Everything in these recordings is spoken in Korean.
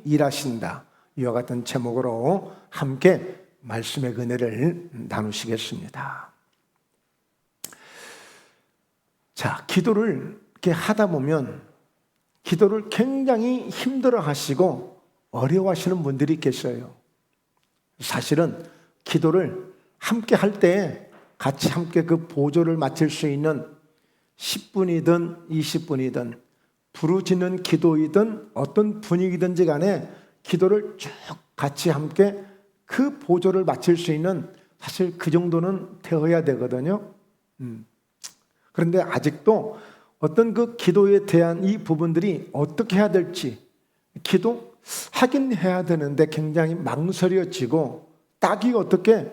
일하신다. 이와 같은 제목으로 함께 말씀의 은혜를 나누시겠습니다. 자, 기도를 이렇게 하다 보면 기도를 굉장히 힘들어 하시고 어려워하시는 분들이 계셔요. 사실은 기도를 함께 할 때 같이 함께 그 보조를 맡을 수 있는 10분이든 20분이든 부르짖는 기도이든 어떤 분위기든지 간에 기도를 쭉 같이 함께 그 보조를 맡을 수 있는 사실 그 정도는 되어야 되거든요. 그런데 아직도 어떤 그 기도에 대한 이 부분들이 어떻게 해야 될지, 기도 하긴 해야 되는데 굉장히 망설여지고 딱이 어떻게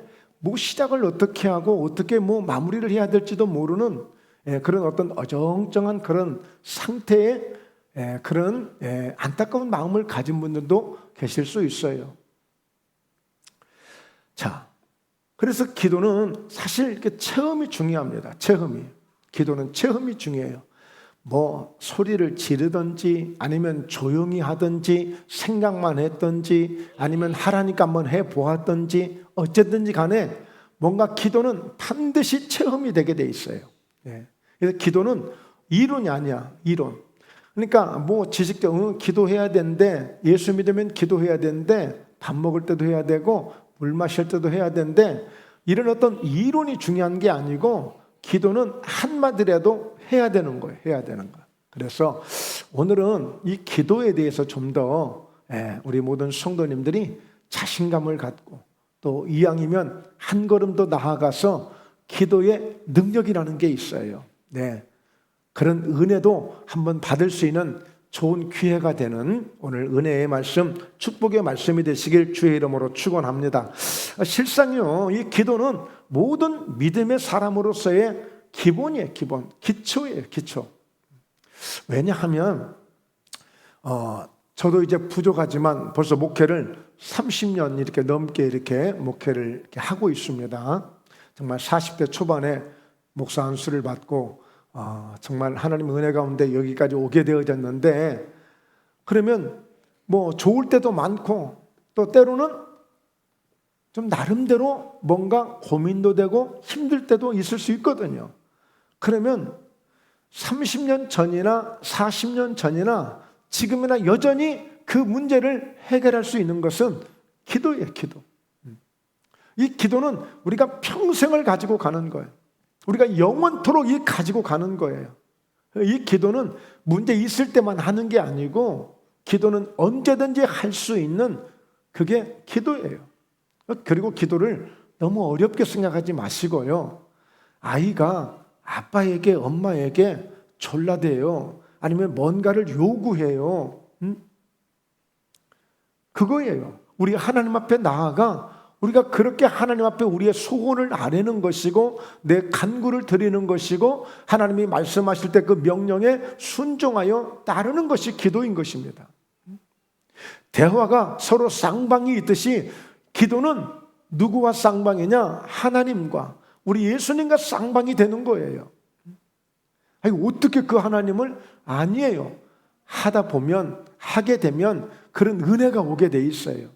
시작을 어떻게 하고 어떻게 마무리를 해야 될지도 모르는 그런 어떤 어정쩡한 그런 상태의 그런 안타까운 마음을 가진 분들도 계실 수 있어요. 자, 그래서 기도는 사실 이렇게 체험이 중요합니다. 기도는 체험이 중요해요. 소리를 지르든지 아니면 조용히 하든지 생각만 했든지 아니면 하라니까 한번 해보았든지 어쨌든지 간에 뭔가 기도는 반드시 체험이 되게 돼 있어요. 그래서 기도는 이론이 아니야, 이론. 그러니까 지식적으로 기도해야 되는데, 예수 믿으면 기도해야 되는데, 밥 먹을 때도 해야 되고 물 마실 때도 해야 되는데, 이런 어떤 이론이 중요한 게 아니고 기도는 한마디라도 해야 되는 거예요. 해야 되는 거. 그래서 오늘은 이 기도에 대해서 좀 더 우리 모든 성도님들이 자신감을 갖고 또 이왕이면 한 걸음 더 나아가서 기도의 능력이라는 게 있어요. 그런 은혜도 한번 받을 수 있는 좋은 기회가 되는 오늘 은혜의 말씀, 축복의 말씀이 되시길 주의 이름으로 축원합니다. 실상요, 이 기도는 모든 믿음의 사람으로서의 기본이에요. 기초예요. 기초. 왜냐하면 저도 이제 부족하지만 벌써 목회를 30년 이렇게 넘게 이렇게 목회를 이렇게 하고 있습니다. 정말 40대 초반에 목사 안수를 받고 정말 하나님의 은혜 가운데 여기까지 오게 되어졌는데, 그러면 좋을 때도 많고 또 때로는 좀 나름대로 뭔가 고민도 되고 힘들 때도 있을 수 있거든요. 그러면 30년 전이나 40년 전이나 지금이나 여전히 그 문제를 해결할 수 있는 것은 기도예요. 기도. 이 기도는 우리가 평생을 가지고 가는 거예요. 우리가 영원토록 가지고 가는 거예요. 이 기도는 문제 있을 때만 하는 게 아니고 기도는 언제든지 할 수 있는 그게 기도예요. 그리고 기도를 너무 어렵게 생각하지 마시고요. 아이가 아빠에게 엄마에게 졸라대요. 아니면 뭔가를 요구해요. 그거예요. 우리 하나님 앞에 나아가 우리가 그렇게 하나님 앞에 우리의 소원을 아뢰는 것이고 내 간구를 드리는 것이고 하나님이 말씀하실 때 그 명령에 순종하여 따르는 것이 기도인 것입니다. 대화가 서로 쌍방이 있듯이 기도는 누구와 쌍방이냐? 하나님과 우리 예수님과 쌍방이 되는 거예요. 아니, 어떻게 그 하나님을 아니에요. 하다 보면 하게 되면 그런 은혜가 오게 돼 있어요.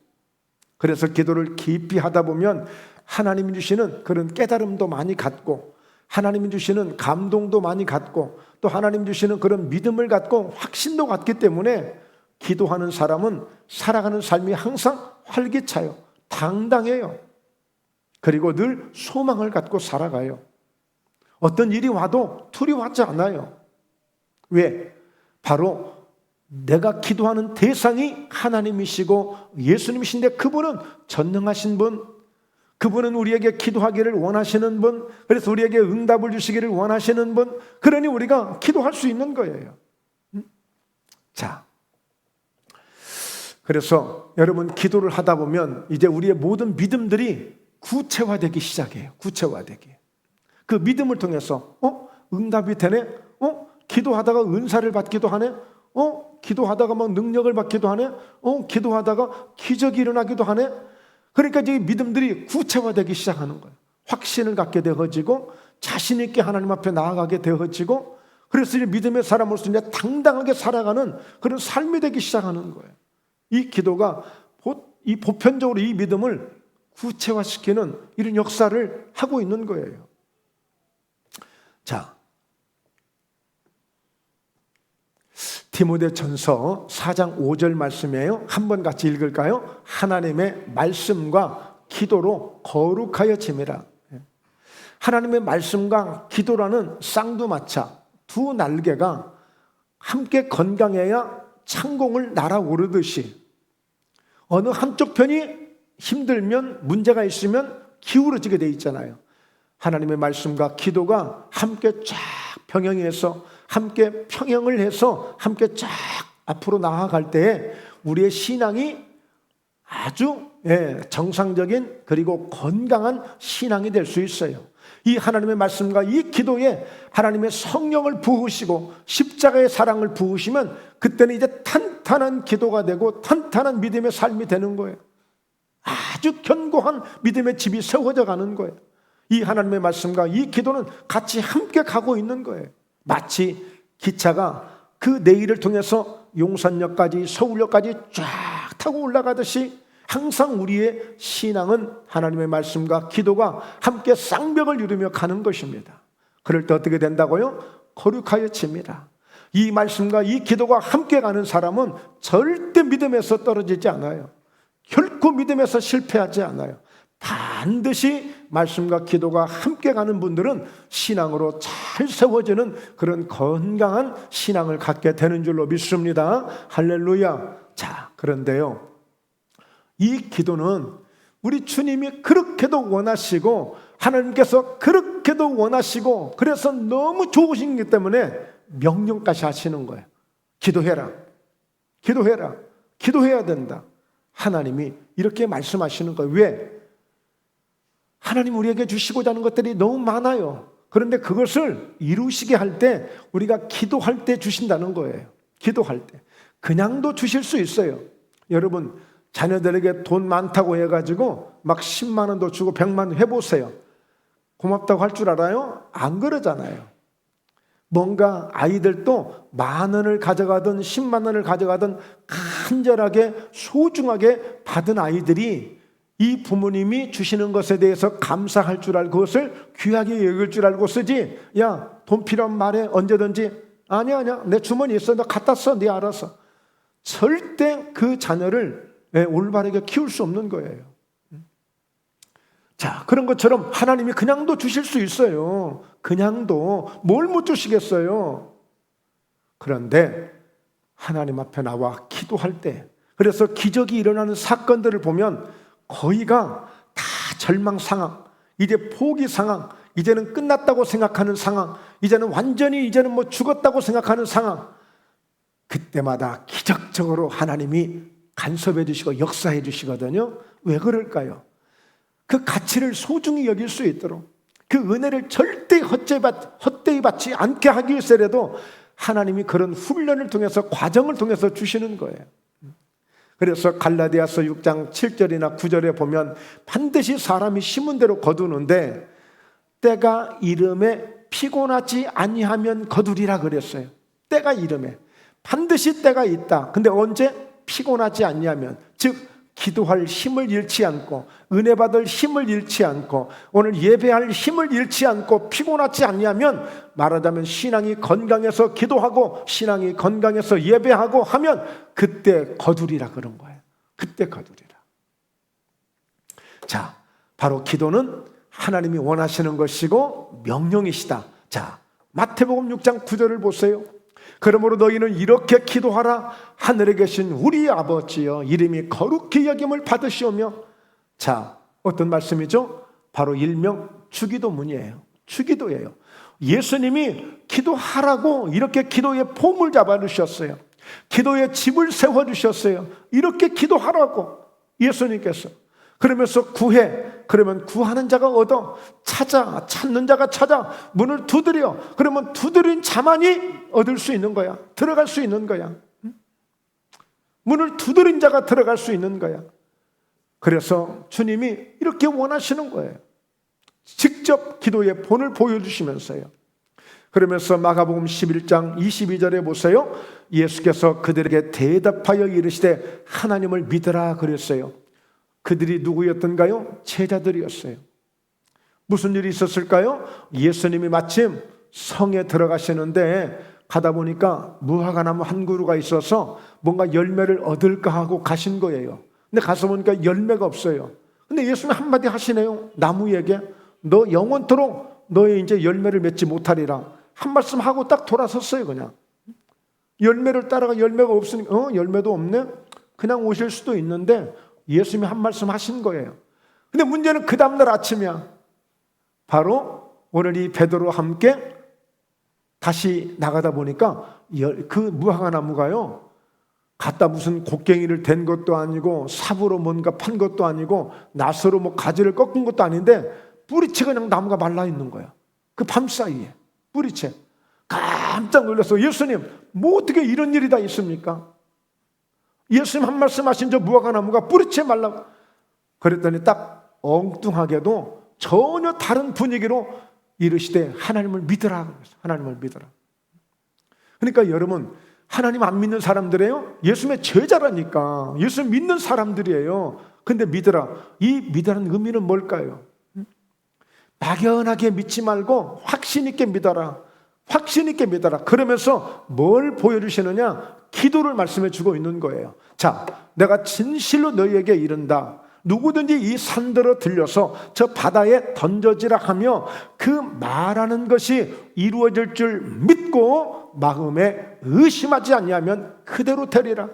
그래서 기도를 깊이 하다 보면 하나님이 주시는 그런 깨달음도 많이 갖고 하나님이 주시는 감동도 많이 갖고 또 하나님 주시는 그런 믿음을 갖고 확신도 갖기 때문에 기도하는 사람은 살아가는 삶이 항상 활기차요. 당당해요. 그리고 늘 소망을 갖고 살아가요. 어떤 일이 와도 두려워하지 않아요. 왜? 바로 내가 기도하는 대상이 하나님이시고 예수님이신데 그분은 전능하신 분, 그분은 우리에게 기도하기를 원하시는 분, 그래서 우리에게 응답을 주시기를 원하시는 분, 그러니 우리가 기도할 수 있는 거예요. 자, 그래서 여러분 기도를 하다 보면 이제 우리의 모든 믿음들이 구체화되기 시작해요. 구체화되기. 그 믿음을 통해서 응답이 되네? 기도하다가 은사를 받기도 하네? 기도하다가 막 능력을 받기도 하네? 기도하다가 기적이 일어나기도 하네? 그러니까 이제 믿음들이 구체화되기 시작하는 거예요. 확신을 갖게 되어지고 자신 있게 하나님 앞에 나아가게 되어지고 그래서 이제 믿음의 사람으로서 이제 당당하게 살아가는 그런 삶이 되기 시작하는 거예요. 이 기도가 이 보편적으로 이 믿음을 구체화시키는 이런 역사를 하고 있는 거예요. 자, 디모데전서 4장 5절 말씀이에요. 한번 같이 읽을까요? 하나님의 말씀과 기도로 거룩하여 지매라. 하나님의 말씀과 기도라는 쌍두마차 두 날개가 함께 건강해야 창공을 날아오르듯이 어느 한쪽 편이 힘들면 문제가 있으면 기울어지게 돼 있잖아요. 하나님의 말씀과 기도가 함께 쫙 병행해서 함께 평행을 해서 함께 쫙 앞으로 나아갈 때에 우리의 신앙이 아주 정상적인 그리고 건강한 신앙이 될 수 있어요. 이 하나님의 말씀과 이 기도에 하나님의 성령을 부으시고 십자가의 사랑을 부으시면 그때는 이제 탄탄한 기도가 되고 탄탄한 믿음의 삶이 되는 거예요. 아주 견고한 믿음의 집이 세워져 가는 거예요. 이 하나님의 말씀과 이 기도는 같이 함께 가고 있는 거예요. 마치 기차가 그 내일을 통해서 용산역까지 서울역까지 쫙 타고 올라가듯이 항상 우리의 신앙은 하나님의 말씀과 기도가 함께 쌍벽을 이루며 가는 것입니다. 그럴 때 어떻게 된다고요? 거룩하여 집니다. 이 말씀과 이 기도가 함께 가는 사람은 절대 믿음에서 떨어지지 않아요. 결코 믿음에서 실패하지 않아요. 반드시 말씀과 기도가 함께 가는 분들은 신앙으로 잘 세워지는 그런 건강한 신앙을 갖게 되는 줄로 믿습니다. 할렐루야. 자, 그런데요, 이 기도는 우리 주님이 그렇게도 원하시고 하나님께서 그렇게도 원하시고 그래서 너무 좋으신 것 때문에 명령까지 하시는 거예요. 기도해라. 기도해라. 기도해야 된다. 하나님이 이렇게 말씀하시는 거예요. 왜? 하나님 우리에게 주시고자 하는 것들이 너무 많아요. 그런데 그것을 이루시게 할 때 우리가 기도할 때 주신다는 거예요. 기도할 때. 그냥도 주실 수 있어요. 여러분, 자녀들에게 돈 많다고 해가지고 막 10만 원도 주고 100만 원 해보세요. 고맙다고 할 줄 알아요? 안 그러잖아요. 뭔가 아이들도 만 원을 가져가든 10만 원을 가져가든 간절하게 소중하게 받은 아이들이 이 부모님이 주시는 것에 대해서 감사할 줄 알고 그것을 귀하게 여길 줄 알고 쓰지. 야, 돈 필요한 말에 언제든지 아니야 내 주머니에 있어 너 갖다 써 네 알아서. 절대 그 자녀를 올바르게 키울 수 없는 거예요. 자, 그런 것처럼 하나님이 그냥도 주실 수 있어요. 그냥도 뭘 못 주시겠어요. 그런데 하나님 앞에 나와 기도할 때, 그래서 기적이 일어나는 사건들을 보면 거의가 다 절망 상황, 이제 포기 상황, 이제는 끝났다고 생각하는 상황, 이제는 완전히 이제는 뭐 죽었다고 생각하는 상황, 그때마다 기적적으로 하나님이 간섭해 주시고 역사해 주시거든요. 왜 그럴까요? 그 가치를 소중히 여길 수 있도록, 그 은혜를 절대 헛되이 받지 않게 하기 위해서라도 하나님이 그런 훈련을 통해서, 과정을 통해서 주시는 거예요. 그래서 갈라디아서 6장 7절이나 9절에 보면 반드시 사람이 심은 대로 거두는데 때가 이름에 피곤하지 아니하면 거두리라 그랬어요. 때가 이름에 반드시 때가 있다. 근데 언제? 피곤하지 않냐면, 즉 기도할 힘을 잃지 않고 은혜 받을 힘을 잃지 않고 오늘 예배할 힘을 잃지 않고 피곤하지 않냐면, 말하자면 신앙이 건강해서 기도하고 신앙이 건강해서 예배하고 하면 그때 거두리라 그런 거예요. 그때 거두리라. 자, 바로 기도는 하나님이 원하시는 것이고 명령이시다. 자, 마태복음 6장 9절을 보세요. 그러므로 너희는 이렇게 기도하라. 하늘에 계신 우리 아버지여, 이름이 거룩히 여김을 받으시오며. 자, 어떤 말씀이죠? 바로 일명 주기도문이에요. 주기도예요. 예수님이 기도하라고 이렇게 기도의 폼을 잡아주셨어요. 기도의 집을 세워주셨어요. 이렇게 기도하라고 예수님께서. 그러면서 구해, 그러면 구하는 자가 얻어, 찾아, 찾는 자가 찾아, 문을 두드려, 그러면 두드린 자만이 얻을 수 있는 거야. 들어갈 수 있는 거야. 문을 두드린 자가 들어갈 수 있는 거야. 그래서 주님이 이렇게 원하시는 거예요. 직접 기도의 본을 보여주시면서요. 그러면서 마가복음 11장 22절에 보세요. 예수께서 그들에게 대답하여 이르시되 하나님을 믿으라 그랬어요. 그들이 누구였던가요? 제자들이었어요. 무슨 일이 있었을까요? 예수님이 마침 성에 들어가시는데 가다 보니까 무화과나무 한 그루가 있어서 뭔가 열매를 얻을까 하고 가신 거예요. 근데 가서 보니까 열매가 없어요. 근데 예수님이 한마디 하시네요. 나무에게 너 영원토록 너의 이제 열매를 맺지 못하리라. 한 말씀 하고 딱 돌아섰어요. 그냥 열매를 따라가 열매가 없으니까 열매도 없네? 그냥 오실 수도 있는데 예수님이 한 말씀 하신 거예요. 근데 문제는 그 다음날 아침이야. 바로 오늘 이 베드로와 함께 다시 나가다 보니까 그 무화과 나무가요, 갖다 무슨 곡괭이를 댄 것도 아니고 삽으로 뭔가 판 것도 아니고 낫으로 뭐 가지를 꺾은 것도 아닌데 뿌리채 그냥 나무가 말라 있는 거야. 그 밤사이에 뿌리채. 깜짝 놀랐어. 예수님, 뭐 어떻게 이런 일이 다 있습니까? 예수님 한 말씀 하신 저 무화과 나무가 뿌리채 말라. 그랬더니 딱 엉뚱하게도 전혀 다른 분위기로 이르시되 하나님을 믿으라. 하나님을 믿으라. 그러니까 여러분, 하나님 안 믿는 사람들이에요? 예수님의 제자라니까. 예수 믿는 사람들이에요. 근데 믿으라. 이 믿으라는 의미는 뭘까요? 막연하게 믿지 말고 확신 있게 믿어라. 확신 있게 믿어라. 그러면서 뭘 보여주시느냐? 기도를 말씀해 주고 있는 거예요. 자, 내가 진실로 너희에게 이른다. 누구든지 이 산더러 들려서 저 바다에 던져지라 하며 그 말하는 것이 이루어질 줄 믿고 마음에 의심하지 아니하면 그대로 되리라.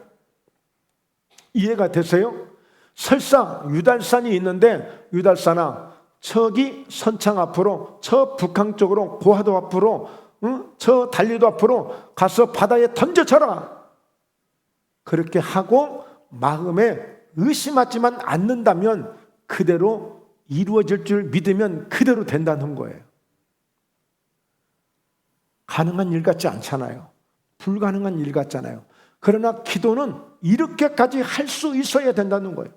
이해가 되세요? 설사 유달산이 있는데 유달산아, 저기 선창 앞으로, 저 북한 쪽으로, 고하도 앞으로, 저 달리도 앞으로 가서 바다에 던져져라. 그렇게 하고 마음에 의심하지만 않는다면 그대로 이루어질 줄 믿으면 그대로 된다는 거예요. 가능한 일 같지 않잖아요. 불가능한 일 같잖아요. 그러나 기도는 이렇게까지 할 수 있어야 된다는 거예요.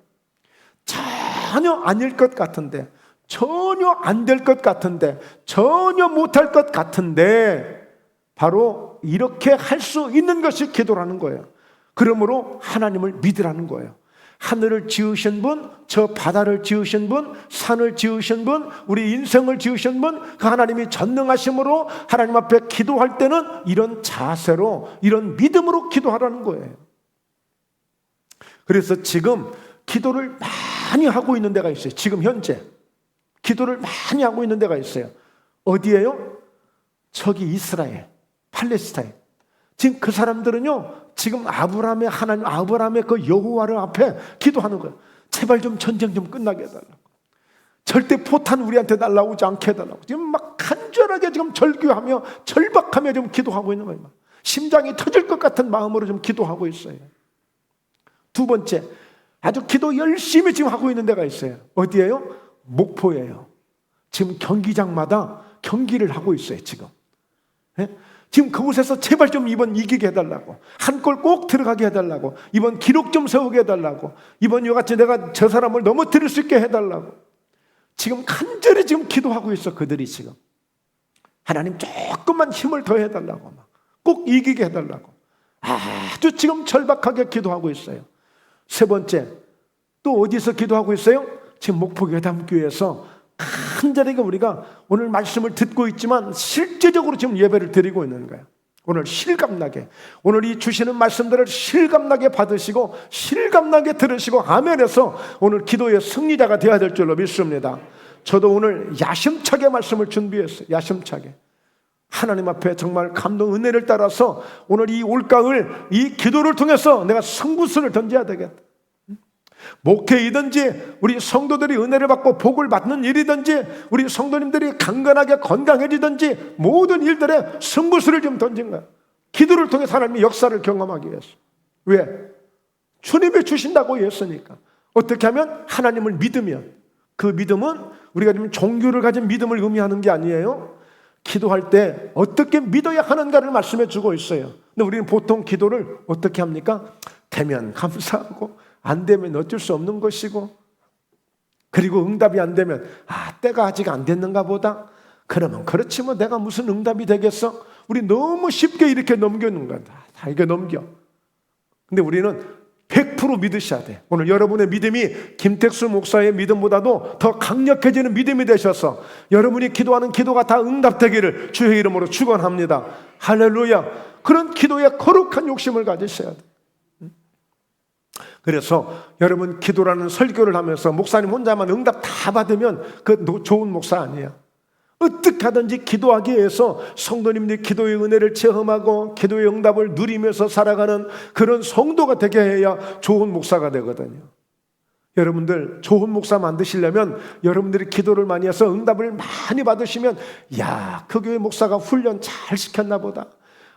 전혀 아닐 것 같은데, 전혀 안 될 것 같은데, 전혀 못할 것 같은데 바로 이렇게 할 수 있는 것이 기도라는 거예요. 그러므로 하나님을 믿으라는 거예요. 하늘을 지으신 분, 저 바다를 지으신 분, 산을 지으신 분, 우리 인생을 지으신 분, 그 하나님이 전능하심으로 하나님 앞에 기도할 때는 이런 자세로, 이런 믿음으로 기도하라는 거예요. 그래서 지금 기도를 많이 하고 있는 데가 있어요. 지금 현재 기도를 많이 하고 있는 데가 있어요. 어디예요? 저기 이스라엘, 팔레스타인. 지금 그 사람들은요, 지금 아브라함의 하나님, 아브라함의 그 여호와를 앞에 기도하는 거예요. 제발 좀 전쟁 좀 끝나게 해달라고. 절대 포탄 우리한테 날라오지 않게 해달라고. 지금 막 간절하게 지금 절규하며 절박하며 좀 기도하고 있는 거예요. 심장이 터질 것 같은 마음으로 좀 기도하고 있어요. 두 번째, 아주 기도 열심히 지금 하고 있는 데가 있어요. 어디예요? 목포예요. 지금 경기장마다 경기를 하고 있어요. 지금. 지금 그곳에서 제발 좀 이번 이기게 해달라고, 한 골 꼭 들어가게 해달라고, 이번 기록 좀 세우게 해달라고, 이번 이같이 내가 저 사람을 넘어뜨릴 수 있게 해달라고 지금 간절히 지금 기도하고 있어. 그들이 지금 하나님 조금만 힘을 더 해달라고, 꼭 이기게 해달라고 아주 지금 절박하게 기도하고 있어요. 세 번째, 또 어디서 기도하고 있어요? 지금 목포괴담교회에서 간절하게 우리가 오늘 말씀을 듣고 있지만 실제적으로 지금 예배를 드리고 있는 거예요. 오늘 실감나게, 오늘 이 주시는 말씀들을 실감나게 받으시고 실감나게 들으시고 아멘해서 오늘 기도의 승리자가 되어야 될 줄로 믿습니다. 저도 오늘 야심차게 말씀을 준비했어요. 야심차게 하나님 앞에 정말 감동 은혜를 따라서 오늘 이 올가을 이 기도를 통해서 내가 승부수를 던져야 되겠다. 목회이든지 우리 성도들이 은혜를 받고 복을 받는 일이든지 우리 성도님들이 강건하게 건강해지든지 모든 일들에 승부수를 좀 던진 거야. 기도를 통해서 하나님의 역사를 경험하기 위해서. 왜? 주님이 주신다고 했으니까. 어떻게 하면? 하나님을 믿으면. 그 믿음은 우리가 지금 종교를 가진 믿음을 의미하는 게 아니에요. 기도할 때 어떻게 믿어야 하는가를 말씀해 주고 있어요. 근데 우리는 보통 기도를 어떻게 합니까? 되면 감사하고 안 되면 어쩔 수 없는 것이고, 그리고 응답이 안 되면 때가 아직 안 됐는가 보다, 그러면 그렇지 뭐 내가 무슨 응답이 되겠어? 우리 너무 쉽게 이렇게 넘겨놓는 거야. 다 이렇게 넘겨. 근데 우리는 100% 믿으셔야 돼. 오늘 여러분의 믿음이 김택수 목사의 믿음보다도 더 강력해지는 믿음이 되셔서 여러분이 기도하는 기도가 다 응답되기를 주의 이름으로 축원합니다. 할렐루야. 그런 기도에 거룩한 욕심을 가지셔야 돼. 그래서 여러분 기도라는 설교를 하면서 목사님 혼자만 응답 다 받으면 그 좋은 목사 아니야. 어떻게 하든지 기도하기 위해서 성도님들이 기도의 은혜를 체험하고 기도의 응답을 누리면서 살아가는 그런 성도가 되게 해야 좋은 목사가 되거든요. 여러분들 좋은 목사 만드시려면 여러분들이 기도를 많이 해서 응답을 많이 받으시면 야, 그 교회 목사가 훈련 잘 시켰나 보다.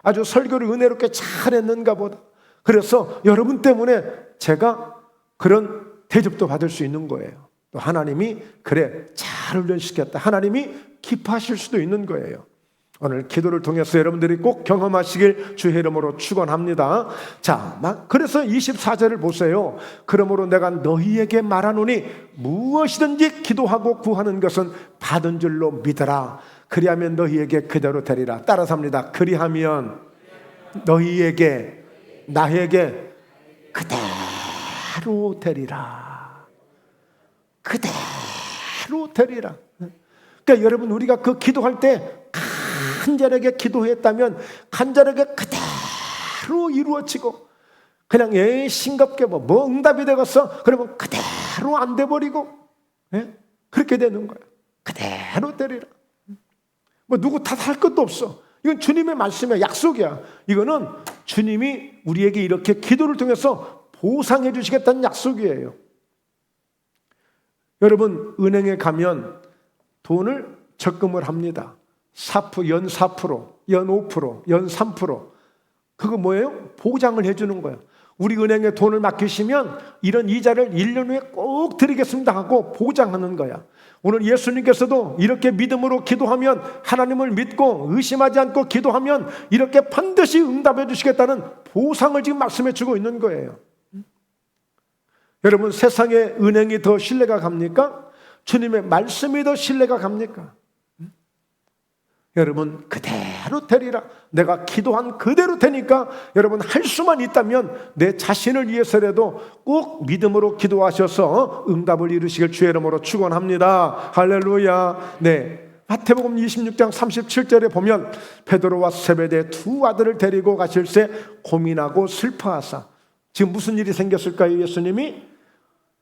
아주 설교를 은혜롭게 잘 했는가 보다. 그래서 여러분 때문에 제가 그런 대접도 받을 수 있는 거예요. 또 하나님이 그래 잘 훈련시켰다. 하나님이 기뻐하실 수도 있는 거예요. 오늘 기도를 통해서 여러분들이 꼭 경험하시길 주의 이름으로 축원합니다. 자, 그래서 24절을 보세요. 그러므로 내가 너희에게 말하노니 무엇이든지 기도하고 구하는 것은 받은 줄로 믿어라. 그리하면 너희에게 그대로 되리라. 따라서 합니다. 그리하면 너희에게 나에게 그대로 되리라. 그대로 되리라. 그러니까 여러분 우리가 그 기도할 때 간절하게 기도했다면 간절하게 그대로 이루어지고 그냥 싱겁게 뭐 응답이 되겠어? 그러면 그대로 안 돼버리고 그렇게 되는 거야. 그대로 되리라. 뭐 누구 탓할 것도 없어. 이건 주님의 말씀이야. 약속이야. 이거는 주님이 우리에게 이렇게 기도를 통해서 보상해 주시겠다는 약속이에요. 여러분 은행에 가면 돈을 적금을 합니다. 연 4%, 연 5%, 연 3%. 그거 뭐예요? 보장을 해주는 거예요. 우리 은행에 돈을 맡기시면 이런 이자를 1년 후에 꼭 드리겠습니다 하고 보장하는 거야. 오늘 예수님께서도 이렇게 믿음으로 기도하면 하나님을 믿고 의심하지 않고 기도하면 이렇게 반드시 응답해 주시겠다는 보상을 지금 말씀해 주고 있는 거예요. 여러분 세상에 은행이 더 신뢰가 갑니까? 주님의 말씀이 더 신뢰가 갑니까? 여러분 그대로 되리라. 내가 기도한 그대로 되니까 여러분 할 수만 있다면 내 자신을 위해서라도 꼭 믿음으로 기도하셔서 응답을 이루시길 주의 이름으로 축원합니다. 할렐루야. 네, 마태복음 26장 37절에 보면 베드로와 세베대 두 아들을 데리고 가실새 고민하고 슬퍼하사. 지금 무슨 일이 생겼을까요? 예수님이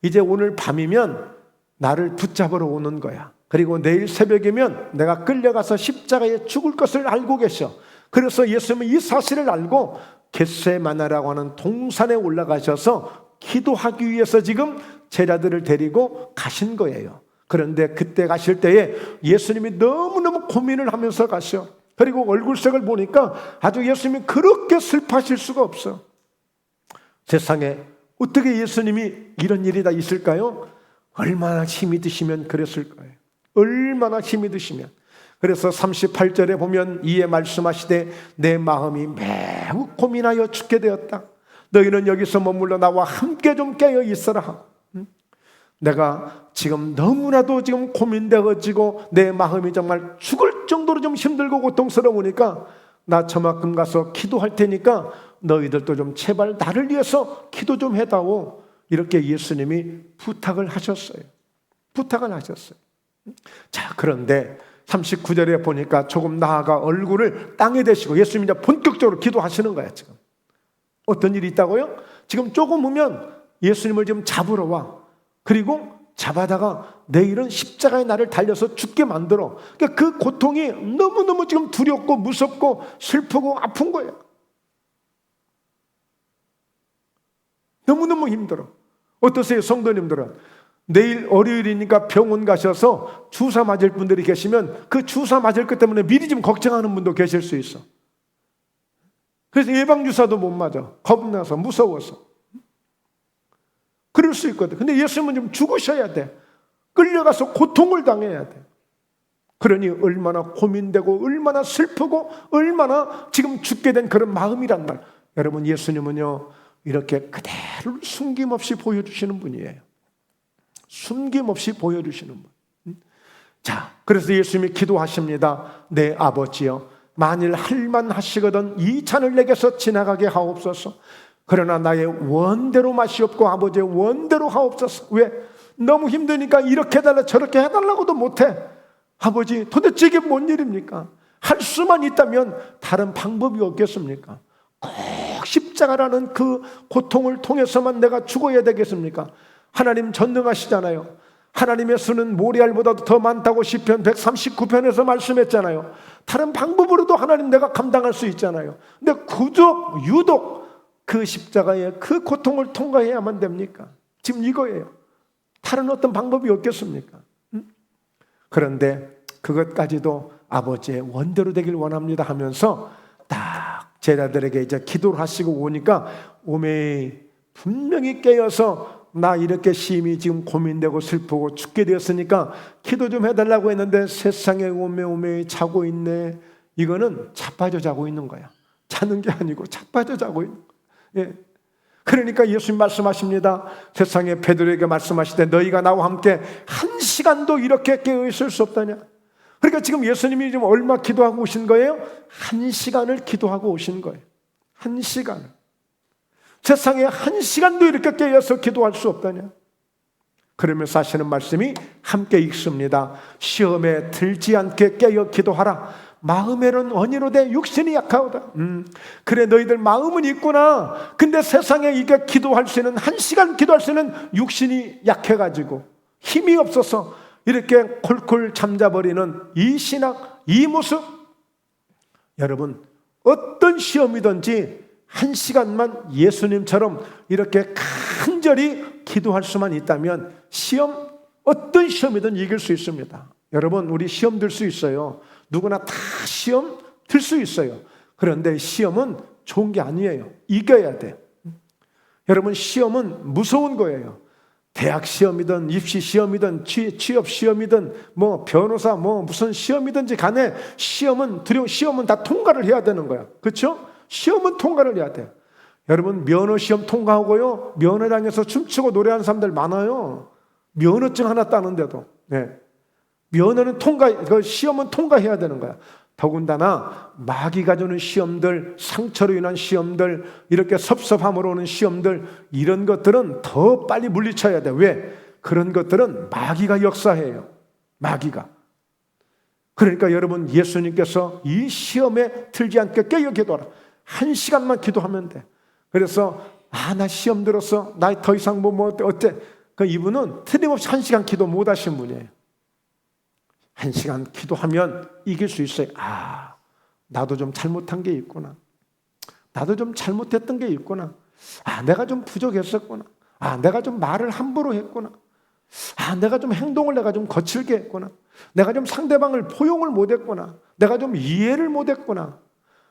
이제 오늘 밤이면 나를 붙잡으러 오는 거야. 그리고 내일 새벽이면 내가 끌려가서 십자가에 죽을 것을 알고 계셔. 그래서 예수님은 이 사실을 알고 겟세마네라고 하는 동산에 올라가셔서 기도하기 위해서 지금 제자들을 데리고 가신 거예요. 그런데 그때 가실 때에 예수님이 너무너무 고민을 하면서 가셔. 그리고 얼굴색을 보니까 아주 예수님이 그렇게 슬퍼하실 수가 없어. 세상에 어떻게 예수님이 이런 일이 다 있을까요? 얼마나 힘이 드시면 그랬을 거예요. 얼마나 힘이 드시면. 그래서 38절에 보면 이에 말씀하시되 내 마음이 매우 고민하여 죽게 되었다. 너희는 여기서 머물러 나와 함께 좀 깨어 있어라. 내가 지금 너무나도 지금 고민되어지고 내 마음이 정말 죽을 정도로 좀 힘들고 고통스러우니까 나 저만큼 가서 기도할 테니까 너희들도 좀 제발 나를 위해서 기도 좀 해다오. 이렇게 예수님이 부탁을 하셨어요. 부탁을 하셨어요. 자, 그런데 39절에 보니까 조금 나아가 얼굴을 땅에 대시고 예수님이 이제 본격적으로 기도하시는 거야. 지금 어떤 일이 있다고요? 지금 조금 오면 예수님을 지금 잡으러 와. 그리고 잡아다가 내일은 십자가에 나를 달려서 죽게 만들어. 그러니까 그 고통이 너무너무 지금 두렵고 무섭고 슬프고 아픈 거예요. 너무너무 힘들어. 어떠세요, 성도님들은? 내일 월요일이니까 병원 가셔서 주사 맞을 분들이 계시면 그 주사 맞을 것 때문에 미리 좀 걱정하는 분도 계실 수 있어. 그래서 예방주사도 못 맞아. 겁나서 무서워서. 그럴 수 있거든. 근데 예수님은 좀 죽으셔야 돼. 끌려가서 고통을 당해야 돼. 그러니 얼마나 고민되고 얼마나 슬프고 얼마나 지금 죽게 된 그런 마음이란 말. 여러분 예수님은요 이렇게 그대로 숨김없이 보여주시는 분이에요. 숨김없이 보여주시는 분. 자, 그래서 예수님이 기도하십니다. 내 아버지여, 만일 할만하시거든 이 잔을 내게서 지나가게 하옵소서. 그러나 나의 원대로 마시옵고 아버지의 원대로 하옵소서. 왜? 너무 힘드니까 이렇게 해달라 저렇게 해달라고도 못해. 아버지, 도대체 이게 뭔 일입니까? 할 수만 있다면 다른 방법이 없겠습니까? 꼭 십자가라는 그 고통을 통해서만 내가 죽어야 되겠습니까? 하나님 전능하시잖아요. 하나님의 수는 모리알보다도 더 많다고 시편 139편에서 말씀했잖아요. 다른 방법으로도 하나님 내가 감당할 수 있잖아요. 근데 유독 그 십자가의 그 고통을 통과해야만 됩니까? 지금 이거예요. 다른 어떤 방법이 없겠습니까? 그런데 그것까지도 아버지의 원대로 되길 원합니다 하면서 딱 제자들에게 이제 기도를 하시고 오니까 오메 분명히 깨어서 나 이렇게 심히 지금 고민되고 슬프고 죽게 되었으니까 기도 좀 해달라고 했는데 세상에 오메 자고 있네. 이거는 자빠져 자고 있는 거야. 자는 게 아니고 자빠져 자고 있는 거야. 예. 그러니까 예수님 말씀하십니다. 세상에 베드로에게 말씀하시되 너희가 나와 함께 한 시간도 이렇게 깨어 있을 수 없다냐. 그러니까 지금 예수님이 지금 얼마 기도하고 오신 거예요? 한 시간을 기도하고 오신 거예요. 한 시간을. 세상에 한 시간도 이렇게 깨어서 기도할 수 없다냐. 그러면서 하시는 말씀이 함께 읽습니다. 시험에 들지 않게 깨어 기도하라. 마음에는 언의로되 육신이 약하오다. 그래 너희들 마음은 있구나. 근데 세상에 이게 기도할 수 있는 한 시간 기도할 수 있는 육신이 약해가지고 힘이 없어서 이렇게 콜콜 잠자버리는 이 신앙, 이 모습. 여러분 어떤 시험이든지 한 시간만 예수님처럼 이렇게 간절히 기도할 수만 있다면 시험, 어떤 시험이든 이길 수 있습니다. 여러분 우리 시험 들 수 있어요. 누구나 다 시험 들 수 있어요. 그런데 시험은 좋은 게 아니에요. 이겨야 돼. 여러분 시험은 무서운 거예요. 대학 시험이든 입시 시험이든 취업 시험이든 뭐 변호사 뭐 무슨 시험이든지 간에 시험은 시험은 다 통과를 해야 되는 거야. 그렇죠? 시험은 통과를 해야 돼. 여러분 면허 시험 통과하고요 면허장에서 춤추고 노래하는 사람들 많아요. 면허증 하나 따는데도. 네. 면허는 그 시험은 통과해야 되는 거야. 더군다나 마귀가 주는 시험들, 상처로 인한 시험들, 이렇게 섭섭함으로 오는 시험들, 이런 것들은 더 빨리 물리쳐야 돼. 왜? 그런 것들은 마귀가 역사해요. 마귀가. 그러니까 여러분 예수님께서 이 시험에 들지 않게 깨어 기도하라. 한 시간만 기도하면 돼. 그래서 나 시험 들었어. 나 더 이상 뭐 어때? 그 이분은 틀림없이 한 시간 기도 못 하신 분이에요. 한 시간 기도하면 이길 수 있어요. 나도 좀 잘못한 게 있구나. 나도 좀 잘못했던 게 있구나. 내가 좀 부족했었구나. 내가 좀 말을 함부로 했구나. 내가 좀 행동을 내가 좀 거칠게 했구나. 내가 좀 상대방을 포용을 못했구나. 내가 좀 이해를 못했구나.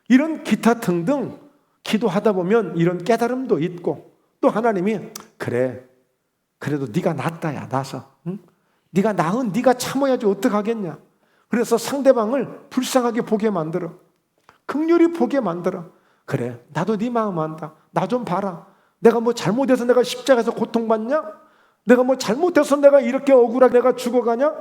이런 기타 등등 기도하다 보면 이런 깨달음도 있고 또 하나님이 그래 그래도 네가 낫다 야 나서 응? 네가 나은 네가 참아야지 어떡하겠냐. 그래서 상대방을 불쌍하게 보게 만들어. 긍휼히 보게 만들어. 그래 나도 네 마음 안다. 나 좀 봐라. 내가 뭐 잘못해서 내가 십자가에서 고통받냐? 내가 뭐 잘못해서 내가 이렇게 억울하게 내가 죽어가냐?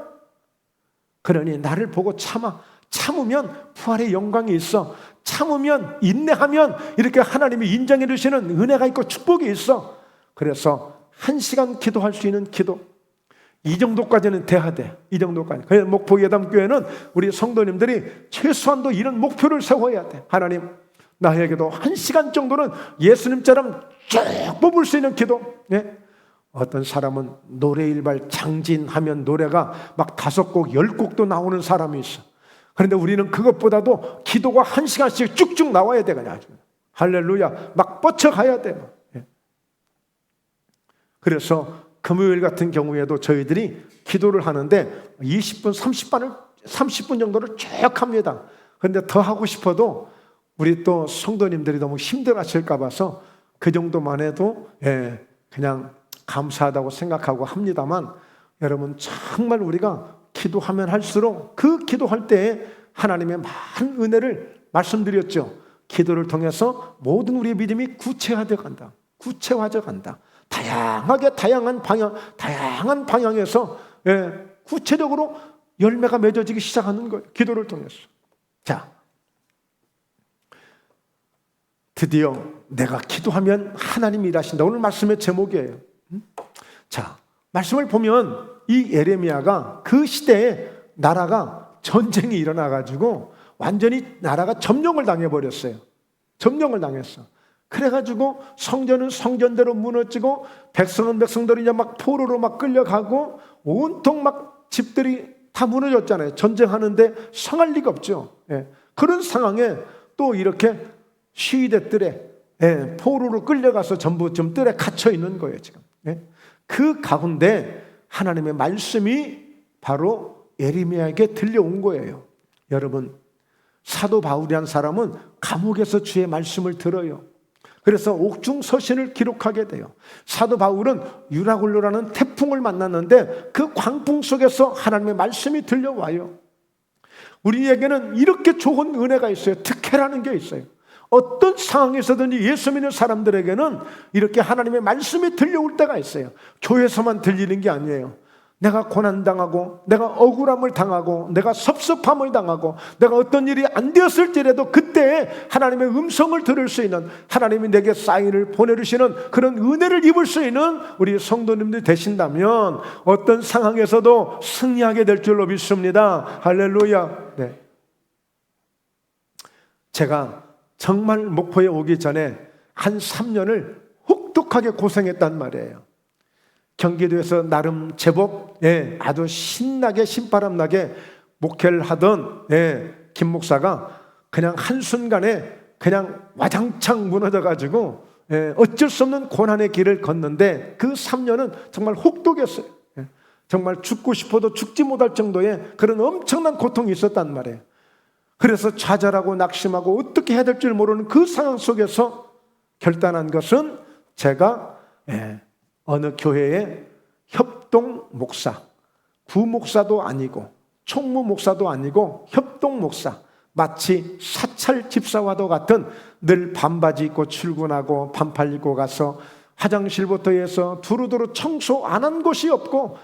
그러니 나를 보고 참으면 부활의 영광이 있어. 참으면 인내하면 이렇게 하나님이 인정해 주시는 은혜가 있고 축복이 있어. 그래서 한 시간 기도할 수 있는 기도 이 정도까지는 돼야 돼. 이 정도까지. 그래서 목포 예담교회는 우리 성도님들이 최소한도 이런 목표를 세워야 돼. 하나님 나에게도 한 시간 정도는 예수님처럼 쭉 뽑을 수 있는 기도. 네? 어떤 사람은 노래일발 장진하면 노래가 막 5곡 10곡도 나오는 사람이 있어. 그런데 우리는 그것보다도 기도가 한 시간씩 쭉쭉 나와야 돼. 그냥 할렐루야 막 뻗쳐가야 돼. 그래서 금요일 같은 경우에도 저희들이 기도를 하는데 20분, 30분 정도를 쭉 합니다. 그런데 더 하고 싶어도 우리 또 성도님들이 너무 힘들어 하실까 봐서 그 정도만 해도 그냥 감사하다고 생각하고 합니다만 여러분 정말 우리가 기도하면 할수록 그 기도할 때에 하나님의 많은 은혜를 말씀드렸죠. 기도를 통해서 모든 우리의 믿음이 구체화되어 간다. 구체화되어 간다. 다양한 방향에서 구체적으로 열매가 맺어지기 시작하는 거예요. 기도를 통해서. 자, 드디어 내가 기도하면 하나님이 일하신다. 오늘 말씀의 제목이에요. 자, 말씀을 보면 이 예레미야가 그 시대에 나라가 전쟁이 일어나가지고 완전히 나라가 점령을 당해버렸어요. 점령을 당했어. 그래가지고 성전은 성전대로 무너지고 백성은 백성대로 이제 막 포로로 막 끌려가고 온통 막 집들이 다 무너졌잖아요. 전쟁하는데 성할 리가 없죠. 예. 그런 상황에 또 이렇게 시위대들에 포로로 끌려가서 전부 좀 뜰에 갇혀 있는 거예요, 지금. 예. 그 가운데 하나님의 말씀이 바로 예레미야에게 들려온 거예요. 여러분, 사도 바울이란 사람은 감옥에서 주의 말씀을 들어요. 그래서 옥중서신을 기록하게 돼요. 사도 바울은 유라굴로라는 태풍을 만났는데 그 광풍 속에서 하나님의 말씀이 들려와요. 우리에게는 이렇게 좋은 은혜가 있어요. 특혜라는 게 있어요. 어떤 상황에서든지 예수 믿는 사람들에게는 이렇게 하나님의 말씀이 들려올 때가 있어요. 교회에서만 들리는 게 아니에요. 내가 고난당하고 내가 억울함을 당하고 내가 섭섭함을 당하고 내가 어떤 일이 안 되었을지라도 그때 하나님의 음성을 들을 수 있는, 하나님이 내게 사인을 보내주시는 그런 은혜를 입을 수 있는 우리 성도님들 되신다면 어떤 상황에서도 승리하게 될 줄로 믿습니다. 할렐루야. 네. 제가 정말 목포에 오기 전에 한 3년을 혹독하게 고생했단 말이에요. 경기도에서 나름 제법 아주 신나게 신바람나게 목회를 하던 김 목사가 그냥 한순간에 그냥 와장창 무너져가지고 어쩔 수 없는 고난의 길을 걷는데 그 3년은 정말 혹독했어요. 정말 죽고 싶어도 죽지 못할 정도의 그런 엄청난 고통이 있었단 말이에요. 그래서 좌절하고 낙심하고 어떻게 해야 될 줄 모르는 그 상황 속에서 결단한 것은 제가 어느 교회의 협동 목사, 부목사도 아니고 총무 목사도 아니고 협동 목사, 마치 사찰 집사와도 같은 늘 반바지 입고 출근하고 반팔 입고 가서 화장실부터 해서 두루두루 청소 안 한 곳이 없고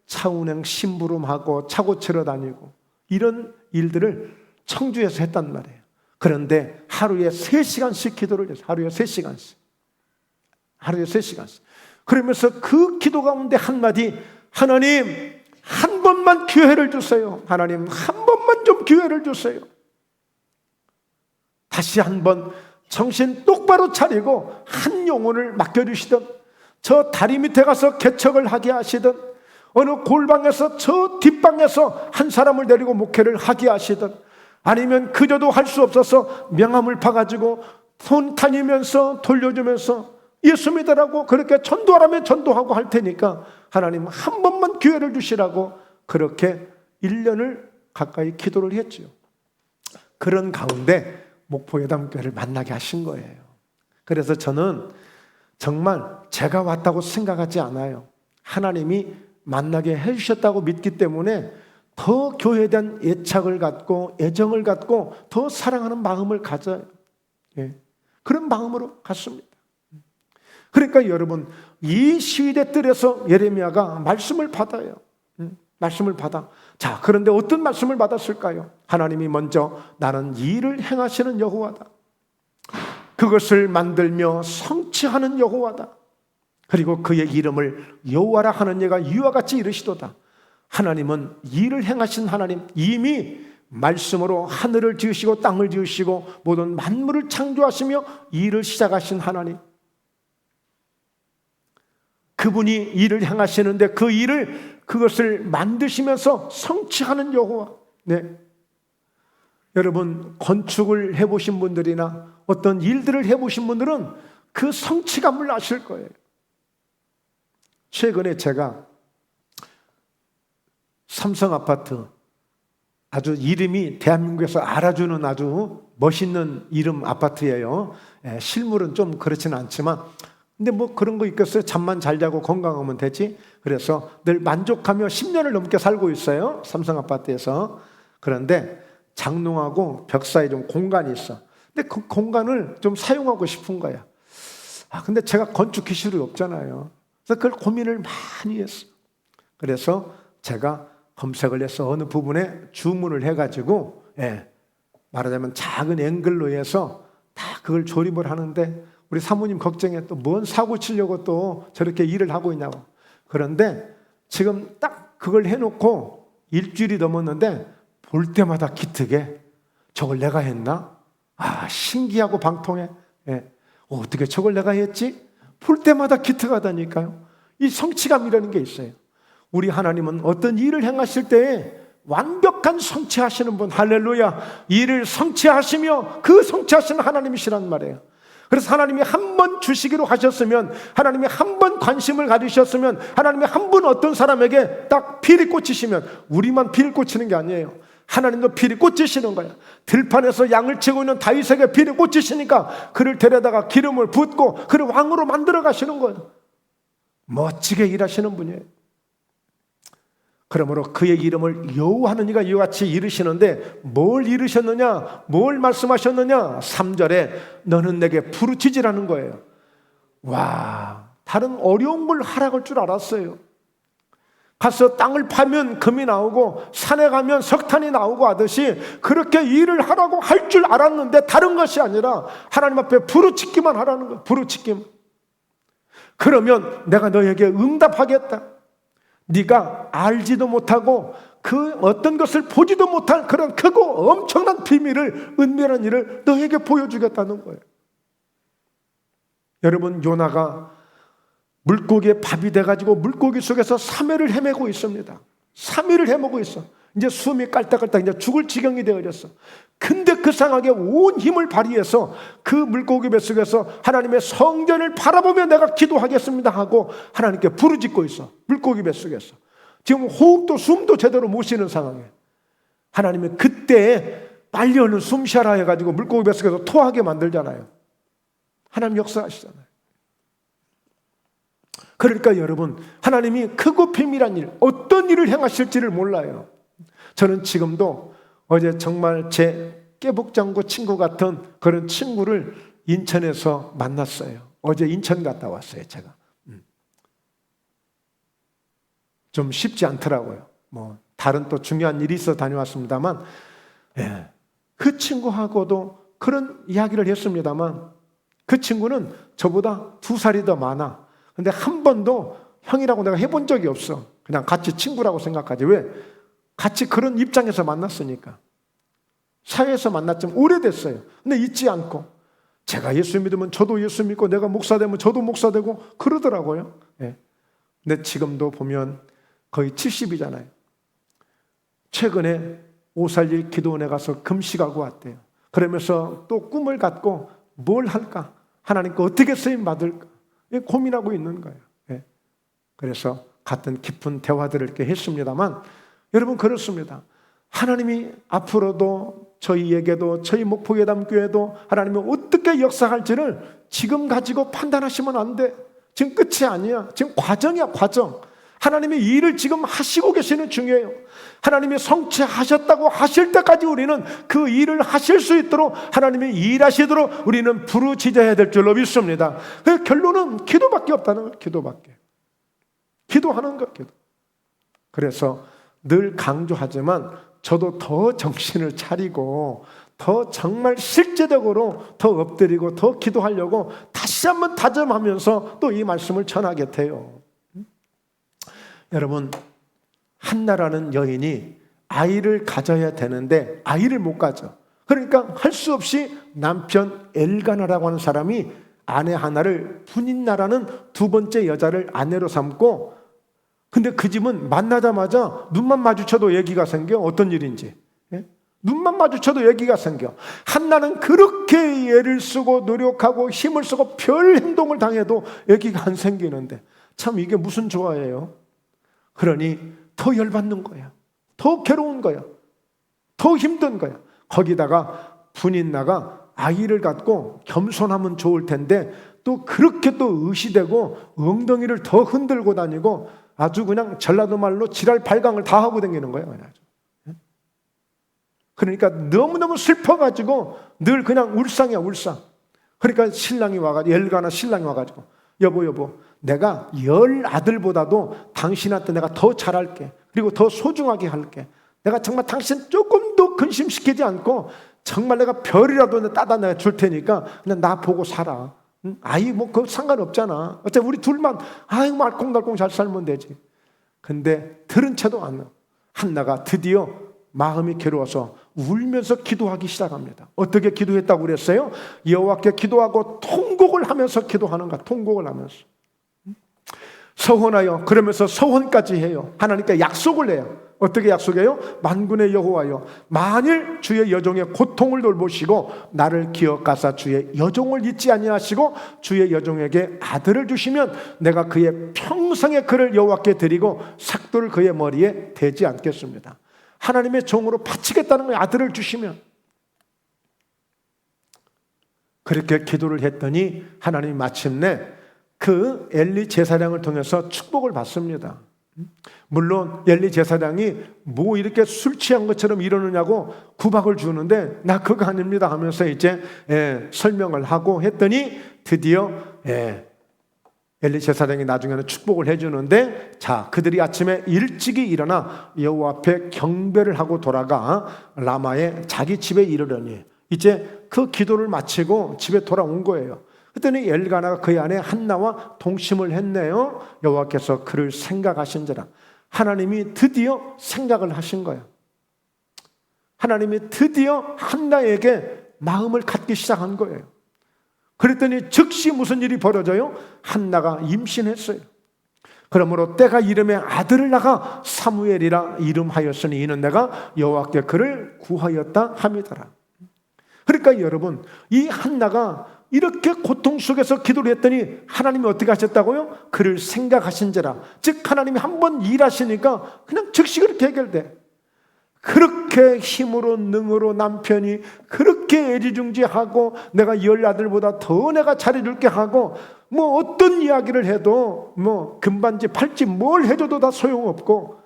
차운행 심부름하고 차 고치러 다니고 이런 일들을 청주에서 했단 말이에요. 그런데 하루에 3시간씩 기도를 해서 하루에 3시간씩 그러면서 그 기도 가운데 한마디, 하나님 한 번만 기회를 주세요. 하나님 한 번만 좀 기회를 주세요. 다시 한번 정신 똑바로 차리고 한 영혼을 맡겨주시든, 저 다리 밑에 가서 개척을 하게 하시든, 어느 골방에서 저 뒷방에서 한 사람을 데리고 목회를 하게 하시든, 아니면 그저도 할 수 없어서 명함을 파가지고 돈 다니면서 돌려주면서 예수 믿으라고 그렇게 전도하라면 전도하고 할 테니까 하나님 한 번만 기회를 주시라고 그렇게 1년을 가까이 기도를 했죠. 그런 가운데 목포예담교회를 만나게 하신 거예요. 그래서 저는 정말 제가 왔다고 생각하지 않아요. 하나님이 만나게 해주셨다고 믿기 때문에 더 교회에 대한 애착을 갖고 애정을 갖고 더 사랑하는 마음을 가져요. 그런 마음으로 갔습니다. 그러니까 여러분, 이 시대 뜰에서 예레미야가 말씀을 받아요. 말씀을 받아. 자, 그런데 어떤 말씀을 받았을까요? 하나님이 먼저 나는 일을 행하시는 여호와다. 그것을 만들며 성취하는 여호와다. 그리고 그의 이름을 여호와라 하는 이가 이와 같이 이르시도다. 하나님은 일을 행하신 하나님, 이미 말씀으로 하늘을 지으시고 땅을 지으시고 모든 만물을 창조하시며 일을 시작하신 하나님, 그분이 일을 행하시는데 그 일을 그것을 만드시면서 성취하는 여호와. 여러분, 건축을 해보신 분들이나 어떤 일들을 해보신 분들은 그 성취감을 아실 거예요. 최근에 제가 삼성아파트, 아주 이름이 대한민국에서 알아주는 아주 멋있는 이름 아파트예요. 실물은 좀 그렇지는 않지만, 근데 뭐 그런 거 있겠어요? 잠만 잘 자고 건강하면 되지. 그래서 늘 만족하며 10년을 넘게 살고 있어요, 삼성아파트에서. 그런데 장롱하고 벽 사이에 좀 공간이 있어. 근데 그 공간을 좀 사용하고 싶은 거야. 근데 제가 건축 기술이 없잖아요. 그래서 그걸 고민을 많이 했어. 그래서 제가 검색을 해서 어느 부분에 주문을 해가지고, 말하자면 작은 앵글로 해서 다 그걸 조립을 하는데, 우리 사모님 걱정해. 또 뭔 사고 치려고 또 저렇게 일을 하고 있냐고. 그런데 지금 딱 그걸 해놓고 일주일이 넘었는데 볼 때마다 기특해. 저걸 내가 했나? 신기하고 방통해. 어떻게 저걸 내가 했지? 볼 때마다 기특하다니까요. 이 성취감이라는 게 있어요. 우리 하나님은 어떤 일을 행하실 때에 완벽한 성취하시는 분, 할렐루야. 일을 성취하시며 그 성취하시는 하나님이시란 말이에요. 그래서 하나님이 한 번 주시기로 하셨으면, 하나님이 한 번 관심을 가지셨으면, 하나님이 한 번 어떤 사람에게 딱 피를 꽂히시면, 우리만 피를 꽂히는 게 아니에요. 하나님도 피를 꽂히시는 거야. 들판에서 양을 치고 있는 다윗에게 피를 꽂히시니까 그를 데려다가 기름을 붓고 그를 왕으로 만들어 가시는 거예요. 멋지게 일하시는 분이에요. 그러므로 그의 이름을 여호와는 이가 이와 같이 이르시는데, 뭘 이르셨느냐? 뭘 말씀하셨느냐? 3절에 너는 내게 부르짖으라는 거예요. 와, 다른 어려운 걸 하라고 할 줄 알았어요. 가서 땅을 파면 금이 나오고 산에 가면 석탄이 나오고 하듯이 그렇게 일을 하라고 할 줄 알았는데, 다른 것이 아니라 하나님 앞에 부르짖기만 하라는 거예요. 부르짖기만. 그러면 내가 너에게 응답하겠다. 네가 알지도 못하고 그 어떤 것을 보지도 못할 그런 크고 엄청난 비밀을, 은밀한 일을 너에게 보여주겠다는 거예요. 여러분, 요나가 물고기에 밥이 돼가지고 물고기 속에서 3일을 헤매고 있습니다. 3일을 헤매고 있어. 이제 숨이 깔딱깔딱 이제 죽을 지경이 되어졌어. 근데 그 상황에 온 힘을 발휘해서 그 물고기 뱃속에서 하나님의 성전을 바라보며 내가 기도하겠습니다 하고 하나님께 부르짖고 있어. 물고기 뱃속에서 지금 호흡도 숨도 제대로 못 쉬는 상황에 하나님이 그때 빨리 얼른 숨 쉬어라 해가지고 물고기 뱃속에서 토하게 만들잖아요. 하나님 역사하시잖아요. 그러니까 여러분, 하나님이 크고 비밀한 일, 어떤 일을 행하실지를 몰라요. 저는 지금도 어제 정말 제 깨복장구 친구 같은 그런 친구를 인천에서 만났어요. 어제 인천 갔다 왔어요, 제가. 좀 쉽지 않더라고요. 뭐 다른 또 중요한 일이 있어 다녀왔습니다만, 그 친구하고도 그런 이야기를 했습니다만, 그 친구는 저보다 2살이 더 많아. 근데 한 번도 형이라고 내가 해본 적이 없어. 그냥 같이 친구라고 생각하지. 왜? 같이 그런 입장에서 만났으니까. 사회에서 만났지만 오래됐어요. 근데 잊지 않고, 제가 예수 믿으면 저도 예수 믿고, 내가 목사 되면 저도 목사 되고 그러더라고요. 근데 지금도 보면 거의 70이잖아요. 최근에 541 기도원에 가서 금식하고 왔대요. 그러면서 또 꿈을 갖고 뭘 할까? 하나님께 어떻게 쓰임 받을까? 고민하고 있는 거예요. 그래서 같은 깊은 대화들을 이렇게 했습니다만, 여러분 그렇습니다. 하나님이 앞으로도 저희에게도, 저희 목포예담교회도 하나님이 어떻게 역사할지를 지금 가지고 판단하시면 안 돼. 지금 끝이 아니야. 지금 과정이야, 과정. 하나님이 이 일을 지금 하시고 계시는 중이에요. 하나님이 성취하셨다고 하실 때까지 우리는 그 일을 하실 수 있도록, 하나님이 일하시도록 우리는 부르짖어야 될 줄로 믿습니다. 그 결론은 기도밖에 없다는 거예요. 기도밖에. 기도하는 거예요. 기도. 그래서 늘 강조하지만 저도 더 정신을 차리고 더 정말 실제적으로 더 엎드리고 더 기도하려고 다시 한번 다짐하면서 또 이 말씀을 전하게 돼요. 여러분, 한나라는 여인이 아이를 가져야 되는데 아이를 못 가져. 그러니까 할 수 없이 남편 엘가나라고 하는 사람이 아내 하나를, 분인나라는 2번째 여자를 아내로 삼고, 근데 그 집은 만나자마자 눈만 마주쳐도 얘기가 생겨. 어떤 일인지. 눈만 마주쳐도 얘기가 생겨. 한나는 그렇게 애를 쓰고 노력하고 힘을 쓰고 별 행동을 당해도 얘기가 안 생기는데, 참 이게 무슨 조화예요? 그러니 더 열받는 거야. 더 괴로운 거야. 더 힘든 거야. 거기다가 분인나가 아이를 갖고 겸손하면 좋을 텐데 또 그렇게 또 의시되고 엉덩이를 더 흔들고 다니고 아주 그냥 전라도 말로 지랄 발광을 다 하고 다니는 거예요. 그러니까 너무너무 슬퍼가지고 늘 그냥 울상이야, 울상. 그러니까 신랑이 와가지고, 엘가나 신랑이 와가지고, 여보 내가 10 아들보다도 당신한테 내가 더 잘할게. 그리고 더 소중하게 할게. 내가 정말 당신 조금도 근심시키지 않고 정말 내가 별이라도 따다 내가 줄 테니까 그냥 나 보고 살아. 아이 뭐 그거 상관없잖아. 어차피 우리 둘만 아이고 알콩달콩 잘 살면 되지. 근데 들은 채도 안 나. 한나가 드디어 마음이 괴로워서 울면서 기도하기 시작합니다. 어떻게 기도했다고 그랬어요? 여호와께 기도하고 통곡을 하면서 기도하는가? 통곡을 하면서 서원하여, 그러면서 서원까지 해요. 하나님께 약속을 해요. 어떻게 약속해요? 만군의 여호와여, 만일 주의 여종의 고통을 돌보시고 나를 기억하사 주의 여종을 잊지 아니하시고 주의 여종에게 아들을 주시면 내가 그의 평생의 그를 여호와께 드리고 삭도를 그의 머리에 대지 않겠습니다. 하나님의 종으로 바치겠다는 거예요. 아들을 주시면. 그렇게 기도를 했더니 하나님이 마침내 그 엘리 제사장을 통해서 축복을 받습니다. 물론 엘리 제사장이 뭐 이렇게 술 취한 것처럼 이러느냐고 구박을 주는데 나 그거 아닙니다 하면서 이제 설명을 하고 했더니 드디어 엘리 제사장이 나중에는 축복을 해주는데, 자, 그들이 아침에 일찍이 일어나 여호와 앞에 경배를 하고 돌아가 라마의 자기 집에 이르려니 이제 그 기도를 마치고 집에 돌아온 거예요. 그랬더니 엘가나가 그의 아내 한나와 동침을 했네요. 여호와께서 그를 생각하신지라. 하나님이 드디어 생각을 하신 거예요. 하나님이 드디어 한나에게 마음을 갖기 시작한 거예요. 그랬더니 즉시 무슨 일이 벌어져요? 한나가 임신했어요. 그러므로 때가 이름에 아들을 낳아 사무엘이라 이름하였으니 이는 내가 여호와께 그를 구하였다 함이더라. 그러니까 여러분, 이 한나가 이렇게 고통 속에서 기도를 했더니 하나님이 어떻게 하셨다고요? 그를 생각하신지라. 즉 하나님이 한번 일하시니까 그냥 즉시 그렇게 해결돼. 그렇게 힘으로 능으로 남편이 그렇게 애지중지하고 내가 10아들보다 더 내가 잘해줄게 하고 뭐 어떤 이야기를 해도 뭐 금반지 팔찌 뭘 해줘도 다 소용없고,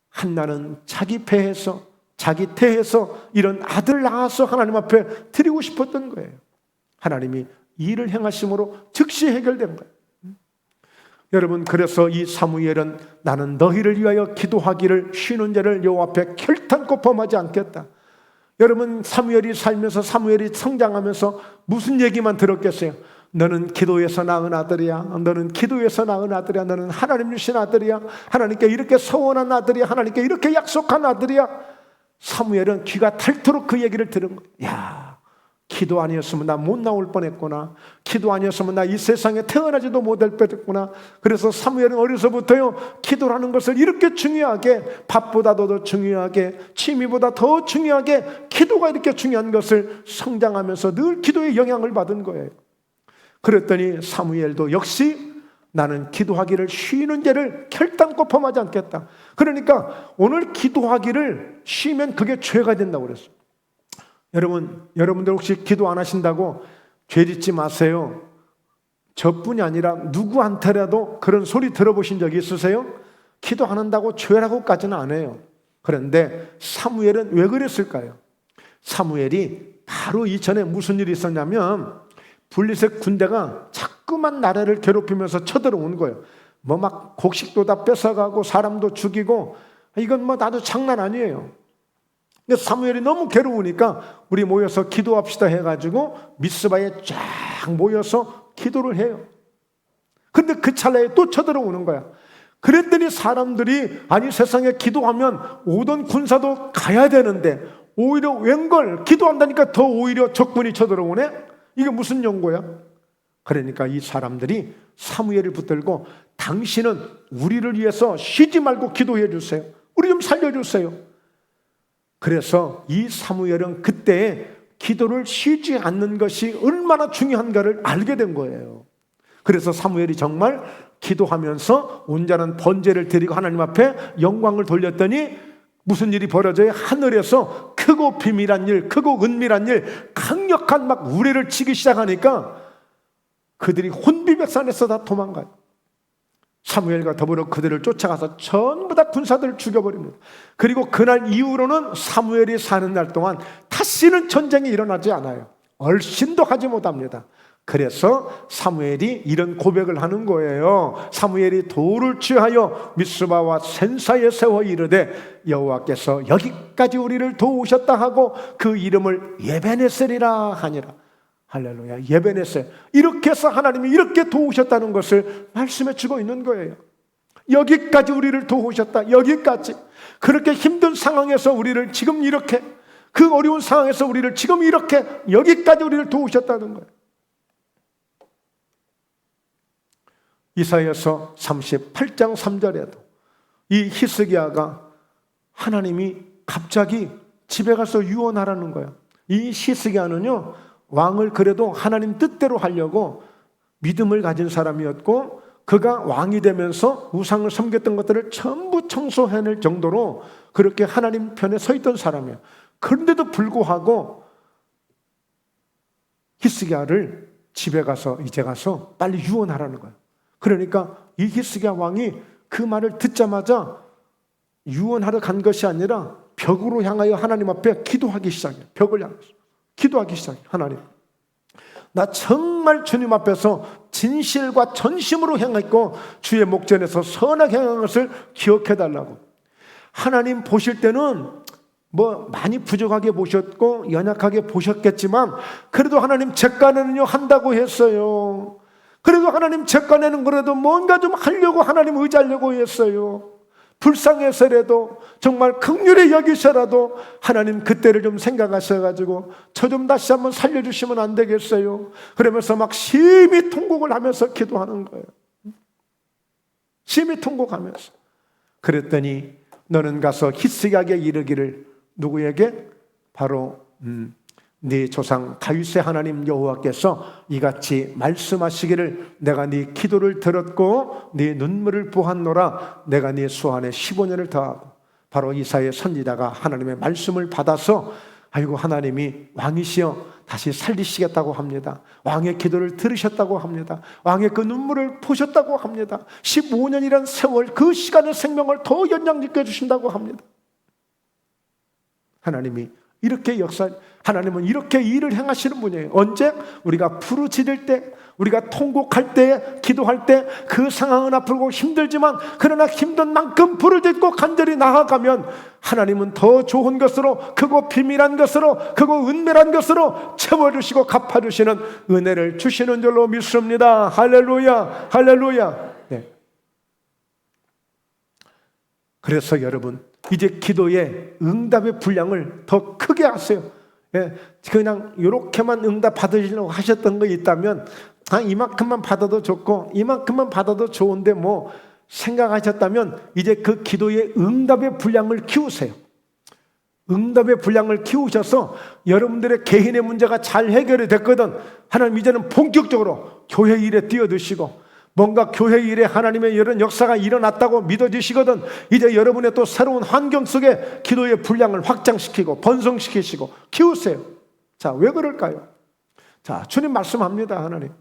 한나는 자기 배에서 자기 태에서 이런 아들 낳아서 하나님 앞에 드리고 싶었던 거예요. 하나님이 일을 행하심으로 즉시 해결된 거예요. 여러분, 그래서 이 사무엘은 나는 너희를 위하여 기도하기를 쉬는 자를 여호와 앞에 결탄코 범하지 않겠다. 여러분, 사무엘이 살면서 사무엘이 성장하면서 무슨 얘기만 들었겠어요? 너는 기도에서 낳은 아들이야. 너는 기도에서 낳은 아들이야. 너는 하나님 주신 아들이야. 하나님께 이렇게 서원한 아들이야. 하나님께 이렇게 약속한 아들이야. 사무엘은 귀가 닳도록 그 얘기를 들은 거예요. 야, 기도 아니었으면 나 못 나올 뻔했구나. 기도 아니었으면 나 이 세상에 태어나지도 못할 뻔했구나. 그래서 사무엘은 어려서부터요, 기도라는 것을 이렇게 중요하게, 밥보다도 더 중요하게, 취미보다 더 중요하게 기도가 이렇게 중요한 것을 성장하면서 늘 기도의 영향을 받은 거예요. 그랬더니 사무엘도 역시 나는 기도하기를 쉬는 죄를 결단코 범하지 않겠다. 그러니까 오늘 기도하기를 쉬면 그게 죄가 된다고 그랬어요. 여러분들 혹시 기도 안 하신다고 죄 짓지 마세요. 저뿐이 아니라 누구한테라도 그런 소리 들어보신 적이 있으세요? 기도 안 한다고 죄라고까지는 안 해요. 그런데 사무엘은 왜 그랬을까요? 사무엘이 바로 이전에 무슨 일이 있었냐면 블레셋 군대가 자꾸만 나라를 괴롭히면서 쳐들어온 거예요. 뭐 막 곡식도 다 뺏어가고 사람도 죽이고, 이건 뭐 나도 장난 아니에요. 근데 사무엘이 너무 괴로우니까 우리 모여서 기도합시다 해가지고 미스바에 쫙 모여서 기도를 해요. 근데 그 찰나에 또 쳐들어오는 거야. 그랬더니 사람들이 아니 세상에 기도하면 오던 군사도 가야 되는데 오히려 웬걸 기도한다니까 더 오히려 적군이 쳐들어오네? 이게 무슨 연고야? 그러니까 이 사람들이 사무엘을 붙들고 당신은 우리를 위해서 쉬지 말고 기도해 주세요. 우리 좀 살려주세요. 그래서 이 사무엘은 그때 기도를 쉬지 않는 것이 얼마나 중요한가를 알게 된 거예요. 그래서 사무엘이 정말 기도하면서 온전한 번제를 드리고 하나님 앞에 영광을 돌렸더니 무슨 일이 벌어져요? 하늘에서 크고 비밀한 일, 크고 은밀한 일, 강력한 막 우레를 치기 시작하니까 그들이 혼비백산에서 다 도망가요. 사무엘과 더불어 그들을 쫓아가서 전부 다 군사들을 죽여버립니다. 그리고 그날 이후로는 사무엘이 사는 날 동안 다시는 전쟁이 일어나지 않아요. 얼씬도 하지 못합니다. 그래서 사무엘이 이런 고백을 하는 거예요. 사무엘이 돌을 취하여 미스바와 센사에 세워 이르되 여호와께서 여기까지 우리를 도우셨다 하고 그 이름을 예베네셀이라 하니라. 할렐루야. 예베네셀. 이렇게 해서 하나님이 이렇게 도우셨다는 것을 말씀해 주고 있는 거예요. 여기까지 우리를 도우셨다. 여기까지. 그렇게 힘든 상황에서 우리를 지금 이렇게, 그 어려운 상황에서 우리를 지금 이렇게, 여기까지 우리를 도우셨다는 거예요. 이사야서 38장 3절에도 이 히스기야가 하나님이 갑자기 집에 가서 유언하라는 거예요. 이 히스기야는요, 왕을 그래도 하나님 뜻대로 하려고 믿음을 가진 사람이었고, 그가 왕이 되면서 우상을 섬겼던 것들을 전부 청소해낼 정도로 그렇게 하나님 편에 서 있던 사람이에요. 그런데도 불구하고 히스기야를 집에 가서 이제 가서 빨리 유언하라는 거예요. 그러니까 이 히스기야 왕이 그 말을 듣자마자 유언하러 간 것이 아니라 벽으로 향하여 하나님 앞에 기도하기 시작해요. 벽을 향해서 기도하기 시작해요. 하나님, 나 정말 주님 앞에서 진실과 전심으로 행했고 주의 목전에서 선하게 행한 것을 기억해달라고. 하나님 보실 때는 뭐 많이 부족하게 보셨고 연약하게 보셨겠지만 그래도 하나님 제간에는요 한다고 했어요. 그래도 하나님 제간에는 그래도 뭔가 좀 하려고 하나님 의지하려고 했어요. 불쌍해서라도 정말 긍휼히 여기서라도 하나님 그때를 좀 생각하셔가지고 저 좀 다시 한번 살려주시면 안 되겠어요? 그러면서 막 심히 통곡을 하면서 기도하는 거예요. 심히 통곡하면서. 그랬더니 너는 가서 히스기야에게 이르기를, 누구에게? 바로 네 조상 다윗의 하나님 여호와께서 이같이 말씀하시기를 내가 네 기도를 들었고 네 눈물을 보았노라. 내가 네 수한에 15년을 더하고. 바로 이사야 선지자가 하나님의 말씀을 받아서 아이고 하나님이 왕이시여 다시 살리시겠다고 합니다. 왕의 기도를 들으셨다고 합니다. 왕의 그 눈물을 보셨다고 합니다. 15년이란 세월, 그 시간의 생명을 더 연장시켜 주신다고 합니다. 하나님이 이렇게 하나님은 이렇게 일을 행하시는 분이에요. 언제? 우리가 부르짖을 때, 우리가 통곡할 때, 기도할 때, 그 상황은 아프고 힘들지만 그러나 힘든 만큼 부르짖고 간절히 나아가면 하나님은 더 좋은 것으로, 크고 비밀한 것으로, 크고 은밀한 것으로 채워주시고 갚아주시는 은혜를 주시는 줄로 믿습니다. 할렐루야, 할렐루야. 네. 그래서 여러분, 이제 기도의 응답의 분량을 더 크게 하세요. 예, 그냥 이렇게만 응답 받으시려고 하셨던 거 있다면 이만큼만 받아도 좋고 이만큼만 받아도 좋은데 뭐 생각하셨다면 이제 그 기도의 응답의 분량을 키우세요. 응답의 분량을 키우셔서 여러분들의 개인의 문제가 잘 해결이 됐거든. 하나님 이제는 본격적으로 교회 일에 뛰어드시고 뭔가 교회 일에 하나님의 이런 역사가 일어났다고 믿어지시거든. 이제 여러분의 또 새로운 환경 속에 기도의 분량을 확장시키고 번성시키시고 키우세요. 자, 왜 그럴까요? 자, 주님 말씀합니다. 하나님,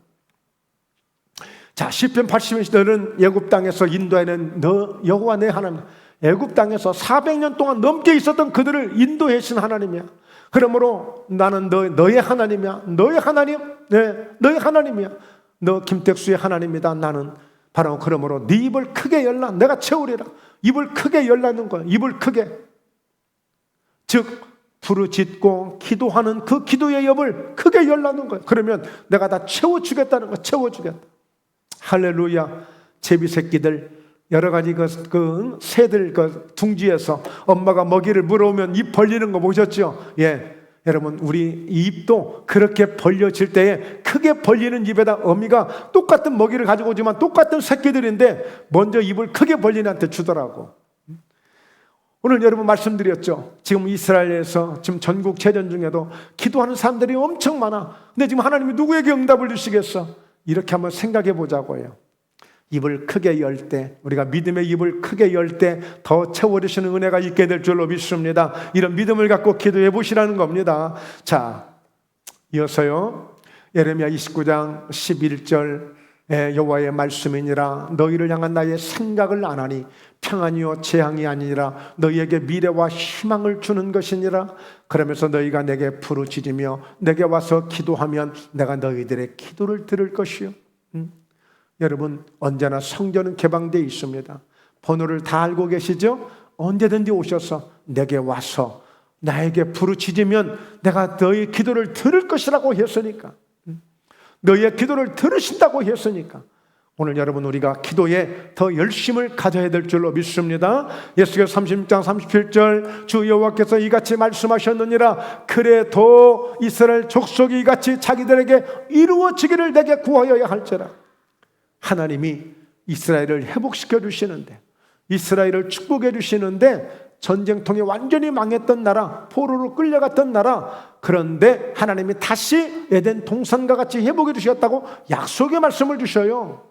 자, 시편 80편 너는 애굽 땅에서 인도하는 너 여호와 내 하나님. 애굽 땅에서 400년 동안 넘게 있었던 그들을 인도해 신 하나님이야. 그러므로 나는 너의 하나님이야. 너의 하나님, 네, 너의 하나님이야. 너 김택수의 하나님이다. 나는 바로 그러므로 네 입을 크게 열라. 내가 채우리라. 입을 크게 열라는 거야. 입을 크게. 즉 부르짖고 기도하는 그 기도의 입을 크게 열라는 거야. 그러면 내가 다 채워주겠다는 거야. 채워주겠다. 할렐루야. 제비 새끼들 여러 가지 그 새들 그 둥지에서 엄마가 먹이를 물어오면 입 벌리는 거 보셨죠? 예. 여러분, 우리 입도 그렇게 벌려질 때에 크게 벌리는 입에다 어미가 똑같은 먹이를 가지고 오지만 똑같은 새끼들인데 먼저 입을 크게 벌리는 한테 주더라고. 오늘 여러분 말씀드렸죠. 지금 이스라엘에서 지금 전국 재전 중에도 기도하는 사람들이 엄청 많아. 근데 지금 하나님이 누구에게 응답을 주시겠어? 이렇게 한번 생각해 보자고 해요. 입을 크게 열 때, 우리가 믿음의 입을 크게 열 때 더 채워주시는 은혜가 있게 될 줄로 믿습니다. 이런 믿음을 갖고 기도해 보시라는 겁니다. 자, 이어서요, 예레미야 29장 11절 여호와의 말씀이니라. 너희를 향한 나의 생각을 아나니 평안이요 재앙이 아니라 너희에게 미래와 희망을 주는 것이니라. 그러면서 너희가 내게 부르짖으며 내게 와서 기도하면 내가 너희들의 기도를 들을 것이요. 여러분, 언제나 성전은 개방되어 있습니다. 번호를 다 알고 계시죠? 언제든지 오셔서 내게 와서 나에게 부르짖으면 내가 너희 기도를 들을 것이라고 했으니까, 너희의 기도를 들으신다고 했으니까 오늘 여러분, 우리가 기도에 더 열심을 가져야 될 줄로 믿습니다. 예수께서 36장 37절 주 여호와께서 이같이 말씀하셨느니라. 그래도 이스라엘 족속이 이같이 자기들에게 이루어지기를 내게 구하여야 할지라. 하나님이 이스라엘을 회복시켜 주시는데, 이스라엘을 축복해 주시는데, 전쟁통에 완전히 망했던 나라, 포로로 끌려갔던 나라, 그런데 하나님이 다시 에덴 동산과 같이 회복해 주셨다고 약속의 말씀을 주셔요.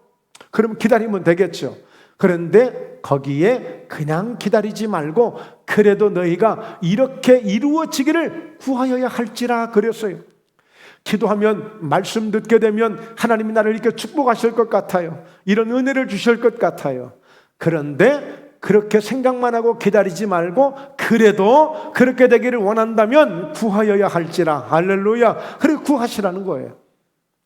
그럼 기다리면 되겠죠. 그런데 거기에 그냥 기다리지 말고 그래도 너희가 이렇게 이루어지기를 구하여야 할지라 그랬어요. 기도하면, 말씀 듣게 되면 하나님이 나를 이렇게 축복하실 것 같아요. 이런 은혜를 주실 것 같아요. 그런데 그렇게 생각만 하고 기다리지 말고 그래도 그렇게 되기를 원한다면 구하여야 할지라. 할렐루야. 그렇게 구하시라는 거예요.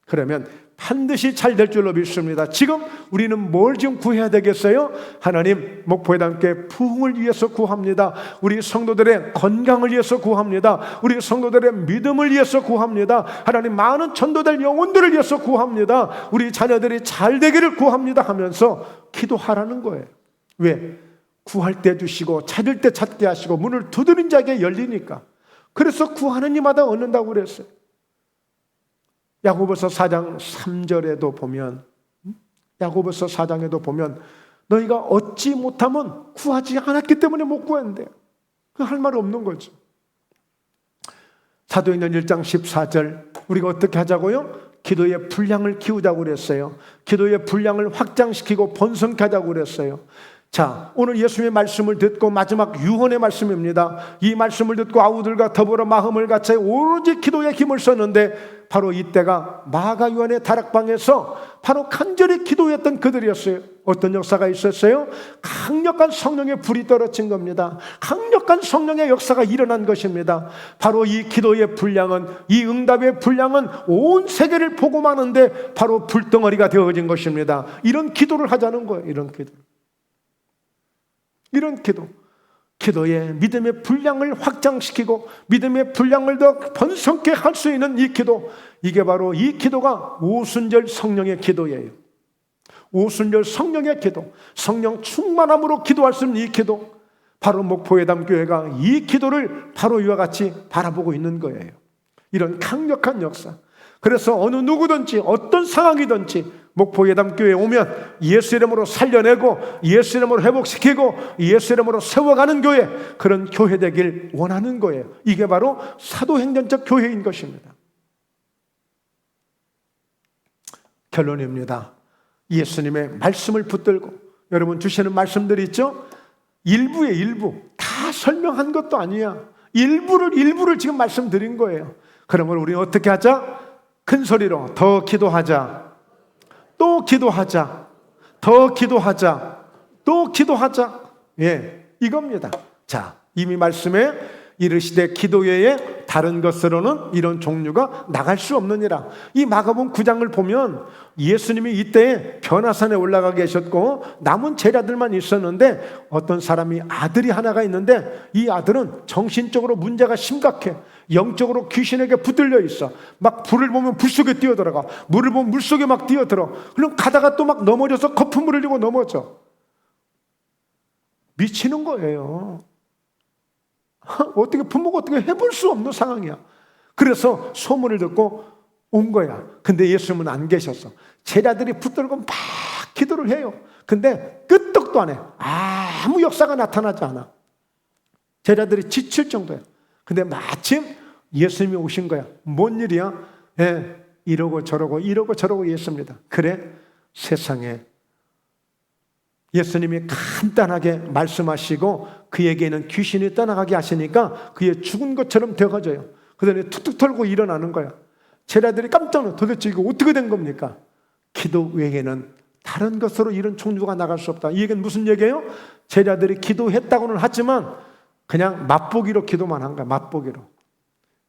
그러면 반드시 잘 될 줄로 믿습니다. 지금 우리는 뭘 지금 구해야 되겠어요? 하나님, 목포에 함께 부흥을 위해서 구합니다. 우리 성도들의 건강을 위해서 구합니다. 우리 성도들의 믿음을 위해서 구합니다. 하나님, 많은 전도될 영혼들을 위해서 구합니다. 우리 자녀들이 잘 되기를 구합니다 하면서 기도하라는 거예요. 왜? 구할 때 주시고 찾을 때 찾게 하시고 문을 두드린 자에게 열리니까. 그래서 구하는 이마다 얻는다고 그랬어요. 야고보서 4장 3절에도 보면, 야고보서 4장에도 보면 너희가 얻지 못하면 구하지 않았기 때문에 못 구했는데, 그 할 말 없는 거죠. 사도행전 1장 14절 우리가 어떻게 하자고요? 기도의 분량을 키우자고 그랬어요. 기도의 분량을 확장시키고 번성케 하자고 그랬어요. 자, 오늘 예수님의 말씀을 듣고 마지막 유언의 말씀입니다. 이 말씀을 듣고 아우들과 더불어 마음을 같이 오로지 기도에 힘을 썼는데 바로 이때가 마가 요한의 다락방에서 바로 간절히 기도했던 그들이었어요. 어떤 역사가 있었어요? 강력한 성령의 불이 떨어진 겁니다. 강력한 성령의 역사가 일어난 것입니다. 바로 이 기도의 분량은, 이 응답의 분량은 온 세계를 복음하는데 바로 불덩어리가 되어진 것입니다. 이런 기도를 하자는 거예요. 이런 기도, 기도의 믿음의 분량을 확장시키고 믿음의 분량을 더 번성케 할 수 있는 이 기도, 이게 바로 이 기도가 오순절 성령의 기도예요. 오순절 성령의 기도, 성령 충만함으로 기도할 수 있는 이 기도, 바로 목포회담교회가 이 기도를 바로 이와 같이 바라보고 있는 거예요. 이런 강력한 역사. 그래서 어느 누구든지 어떤 상황이든지 목포예담교회에 오면 예수 이름으로 살려내고 예수 이름으로 회복시키고 예수 이름으로 세워가는 교회, 그런 교회 되길 원하는 거예요. 이게 바로 사도행전적 교회인 것입니다. 결론입니다. 예수님의 말씀을 붙들고, 여러분 주시는 말씀들이 있죠? 일부의 일부, 다 설명한 것도 아니야. 일부를 지금 말씀드린 거예요. 그러면 우리는 어떻게 하자? 큰 소리로 더 기도하자, 또 기도하자, 더 기도하자, 또 기도하자. 예, 이겁니다. 자, 이미 말씀에 이르시되 기도 외에 다른 것으로는 이런 종류가 나갈 수 없느니라. 이 마가복음 9장을 보면 예수님이 이때에 변화산에 올라가 계셨고 남은 제자들만 있었는데 어떤 사람이 아들이 하나가 있는데 이 아들은 정신적으로 문제가 심각해. 영적으로 귀신에게 붙들려 있어. 막 불을 보면 불 속에 뛰어들어가, 물을 보면 물 속에 막 뛰어들어. 그럼 가다가 또 막 넘어져서 거품물을 흘리고 넘어져. 미치는 거예요. 어떻게 부모가 어떻게 해볼 수 없는 상황이야. 그래서 소문을 듣고 온 거야. 근데 예수님은 안 계셨어. 제자들이 붙들고 막 기도를 해요. 근데 끄떡도 안 해. 아무 역사가 나타나지 않아. 제자들이 지칠 정도야. 근데 마침 예수님이 오신 거야. 뭔 일이야? 예, 이러고 저러고 했습니다. 그래, 세상에 예수님이 간단하게 말씀하시고 그에게는 귀신이 떠나가게 하시니까 그의 죽은 것처럼 되어가져요. 그 다음에 툭툭 털고 일어나는 거야. 제자들이 깜짝 놀라. 도대체 이거 어떻게 된 겁니까? 기도 외에는 다른 것으로 이런 종류가 나갈 수 없다. 이 얘기는 무슨 얘기예요? 제자들이 기도했다고는 하지만 그냥 맛보기로 기도만 한 거야. 맛보기로.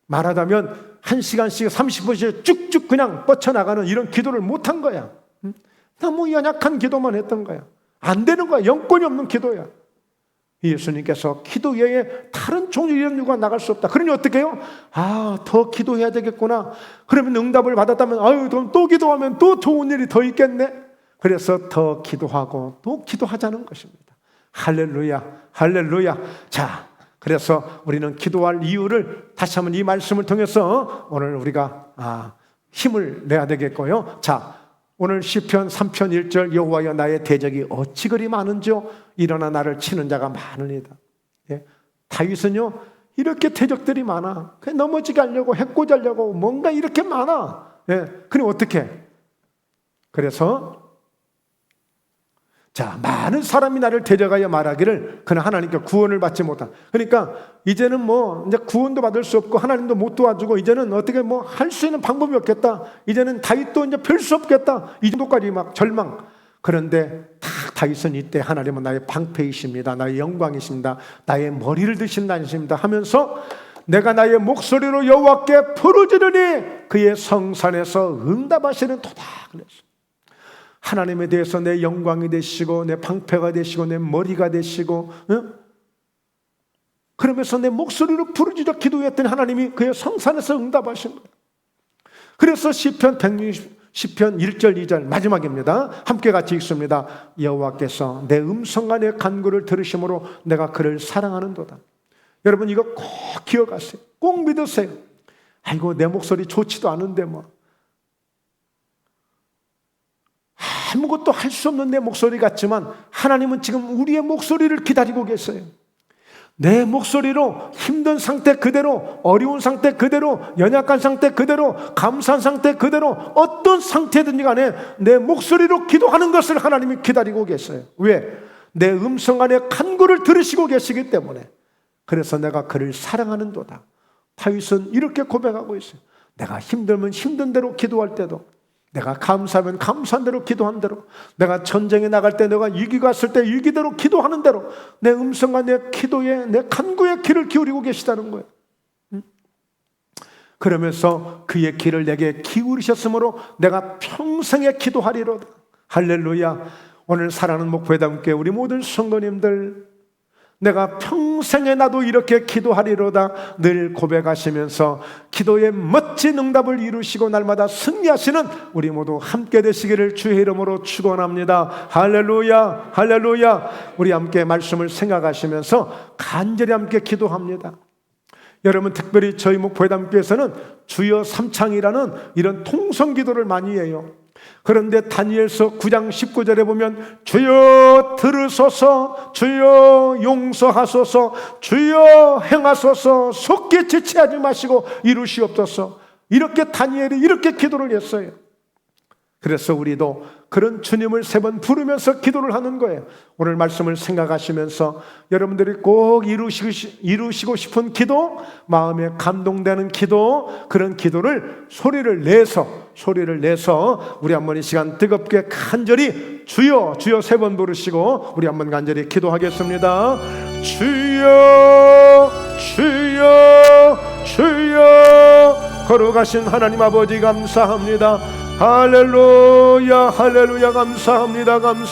말하자면 1시간씩 30분씩 쭉쭉 그냥 뻗쳐나가는 이런 기도를 못한 거야. 너무 연약한 기도만 했던 거야. 안 되는 거야. 영권이 없는 기도야. 예수님께서 기도 외에 다른 종류의 연유가 나갈 수 없다. 그러니 어떻게 해요? 더 기도해야 되겠구나. 그러면 응답을 받았다면 그럼 또 기도하면 또 좋은 일이 더 있겠네. 그래서 더 기도하고 또 기도하자는 것입니다. 할렐루야, 할렐루야. 자, 그래서 우리는 기도할 이유를 다시 한번 이 말씀을 통해서 오늘 우리가 힘을 내야 되겠고요. 자, 오늘 시편 3편 1절 여호와여 나의 대적이 어찌 그리 많은지요 일어나 나를 치는 자가 많으니이다. 예? 다윗은요 이렇게 대적들이 많아. 그냥 넘어지게 하려고 해코지 하려고 뭔가 이렇게 많아. 예? 그럼 어떻게? 그래서 자, 많은 사람이 나를 데려가여 말하기를 그는 하나님께 구원을 받지 못한. 그러니까 이제는 이제 구원도 받을 수 없고 하나님도 못 도와주고 이제는 어떻게 할 수 있는 방법이 없겠다. 이제는 다윗도 이제 별 수 없겠다. 이 정도까지 막 절망. 그런데 다윗은 이때 하나님은 나의 방패이십니다. 나의 영광이십니다. 나의 머리를 드신 나이십니다 하면서 내가 나의 목소리로 여호와께 부르짖으니 그의 성산에서 응답하시는 도다. 그랬어. 하나님에 대해서 내 영광이 되시고 내 방패가 되시고 내 머리가 되시고 그러면서 내 목소리로 부르짖어 기도했더니 하나님이 그의 성산에서 응답하신 거예요. 그래서 시편 1절 2절 마지막입니다. 함께 같이 읽습니다. 여호와께서 내 음성과 내 간구를 들으심으로 내가 그를 사랑하는도다. 여러분 이거 꼭 기억하세요. 꼭 믿으세요. 아이고 내 목소리 좋지도 않은데 아무것도 할 수 없는 내 목소리 같지만 하나님은 지금 우리의 목소리를 기다리고 계세요. 내 목소리로 힘든 상태 그대로, 어려운 상태 그대로, 연약한 상태 그대로, 감사한 상태 그대로 어떤 상태든지 간에 내 목소리로 기도하는 것을 하나님이 기다리고 계세요. 왜? 내 음성 안에 간구를 들으시고 계시기 때문에. 그래서 내가 그를 사랑하는도다. 다윗은 이렇게 고백하고 있어요. 내가 힘들면 힘든 대로 기도할 때도, 내가 감사하면 감사한 대로 기도한 대로, 내가 전쟁에 나갈 때 내가 위기가 왔을 때 위기대로 기도하는 대로 내 음성과 내 기도에 내 간구에 귀를 기울이고 계시다는 거예요. 그러면서 그의 귀를 내게 기울이셨으므로 내가 평생에 기도하리로다. 할렐루야. 오늘 사랑하는 목회담께 우리 모든 성도님들, 내가 평생에 나도 이렇게 기도하리로다 늘 고백하시면서 기도의 멋진 응답을 이루시고 날마다 승리하시는 우리 모두 함께 되시기를 주의 이름으로 축원합니다. 할렐루야, 할렐루야. 우리 함께 말씀을 생각하시면서 간절히 함께 기도합니다. 여러분 특별히 저희 목회담교에서는 주여 삼창이라는 이런 통성 기도를 많이 해요. 그런데 다니엘서 9장 19절에 보면 주여 들으소서, 주여 용서하소서, 주여 행하소서, 속히 지체하지 마시고 이루시옵소서. 이렇게 다니엘이 이렇게 기도를 했어요. 그래서 우리도 그런 주님을 3번 부르면서 기도를 하는 거예요. 오늘 말씀을 생각하시면서 여러분들이 꼭 이루시고 싶은 기도, 마음에 감동되는 기도, 그런 기도를 소리를 내서 우리 한번 이 시간 뜨겁게 간절히 주여 주여 3번 부르시고 우리 한번 간절히 기도하겠습니다. 주여 주여 주여. 걸어가신 하나님 아버지 감사합니다. 할렐루야 할렐루야. 감사합니다.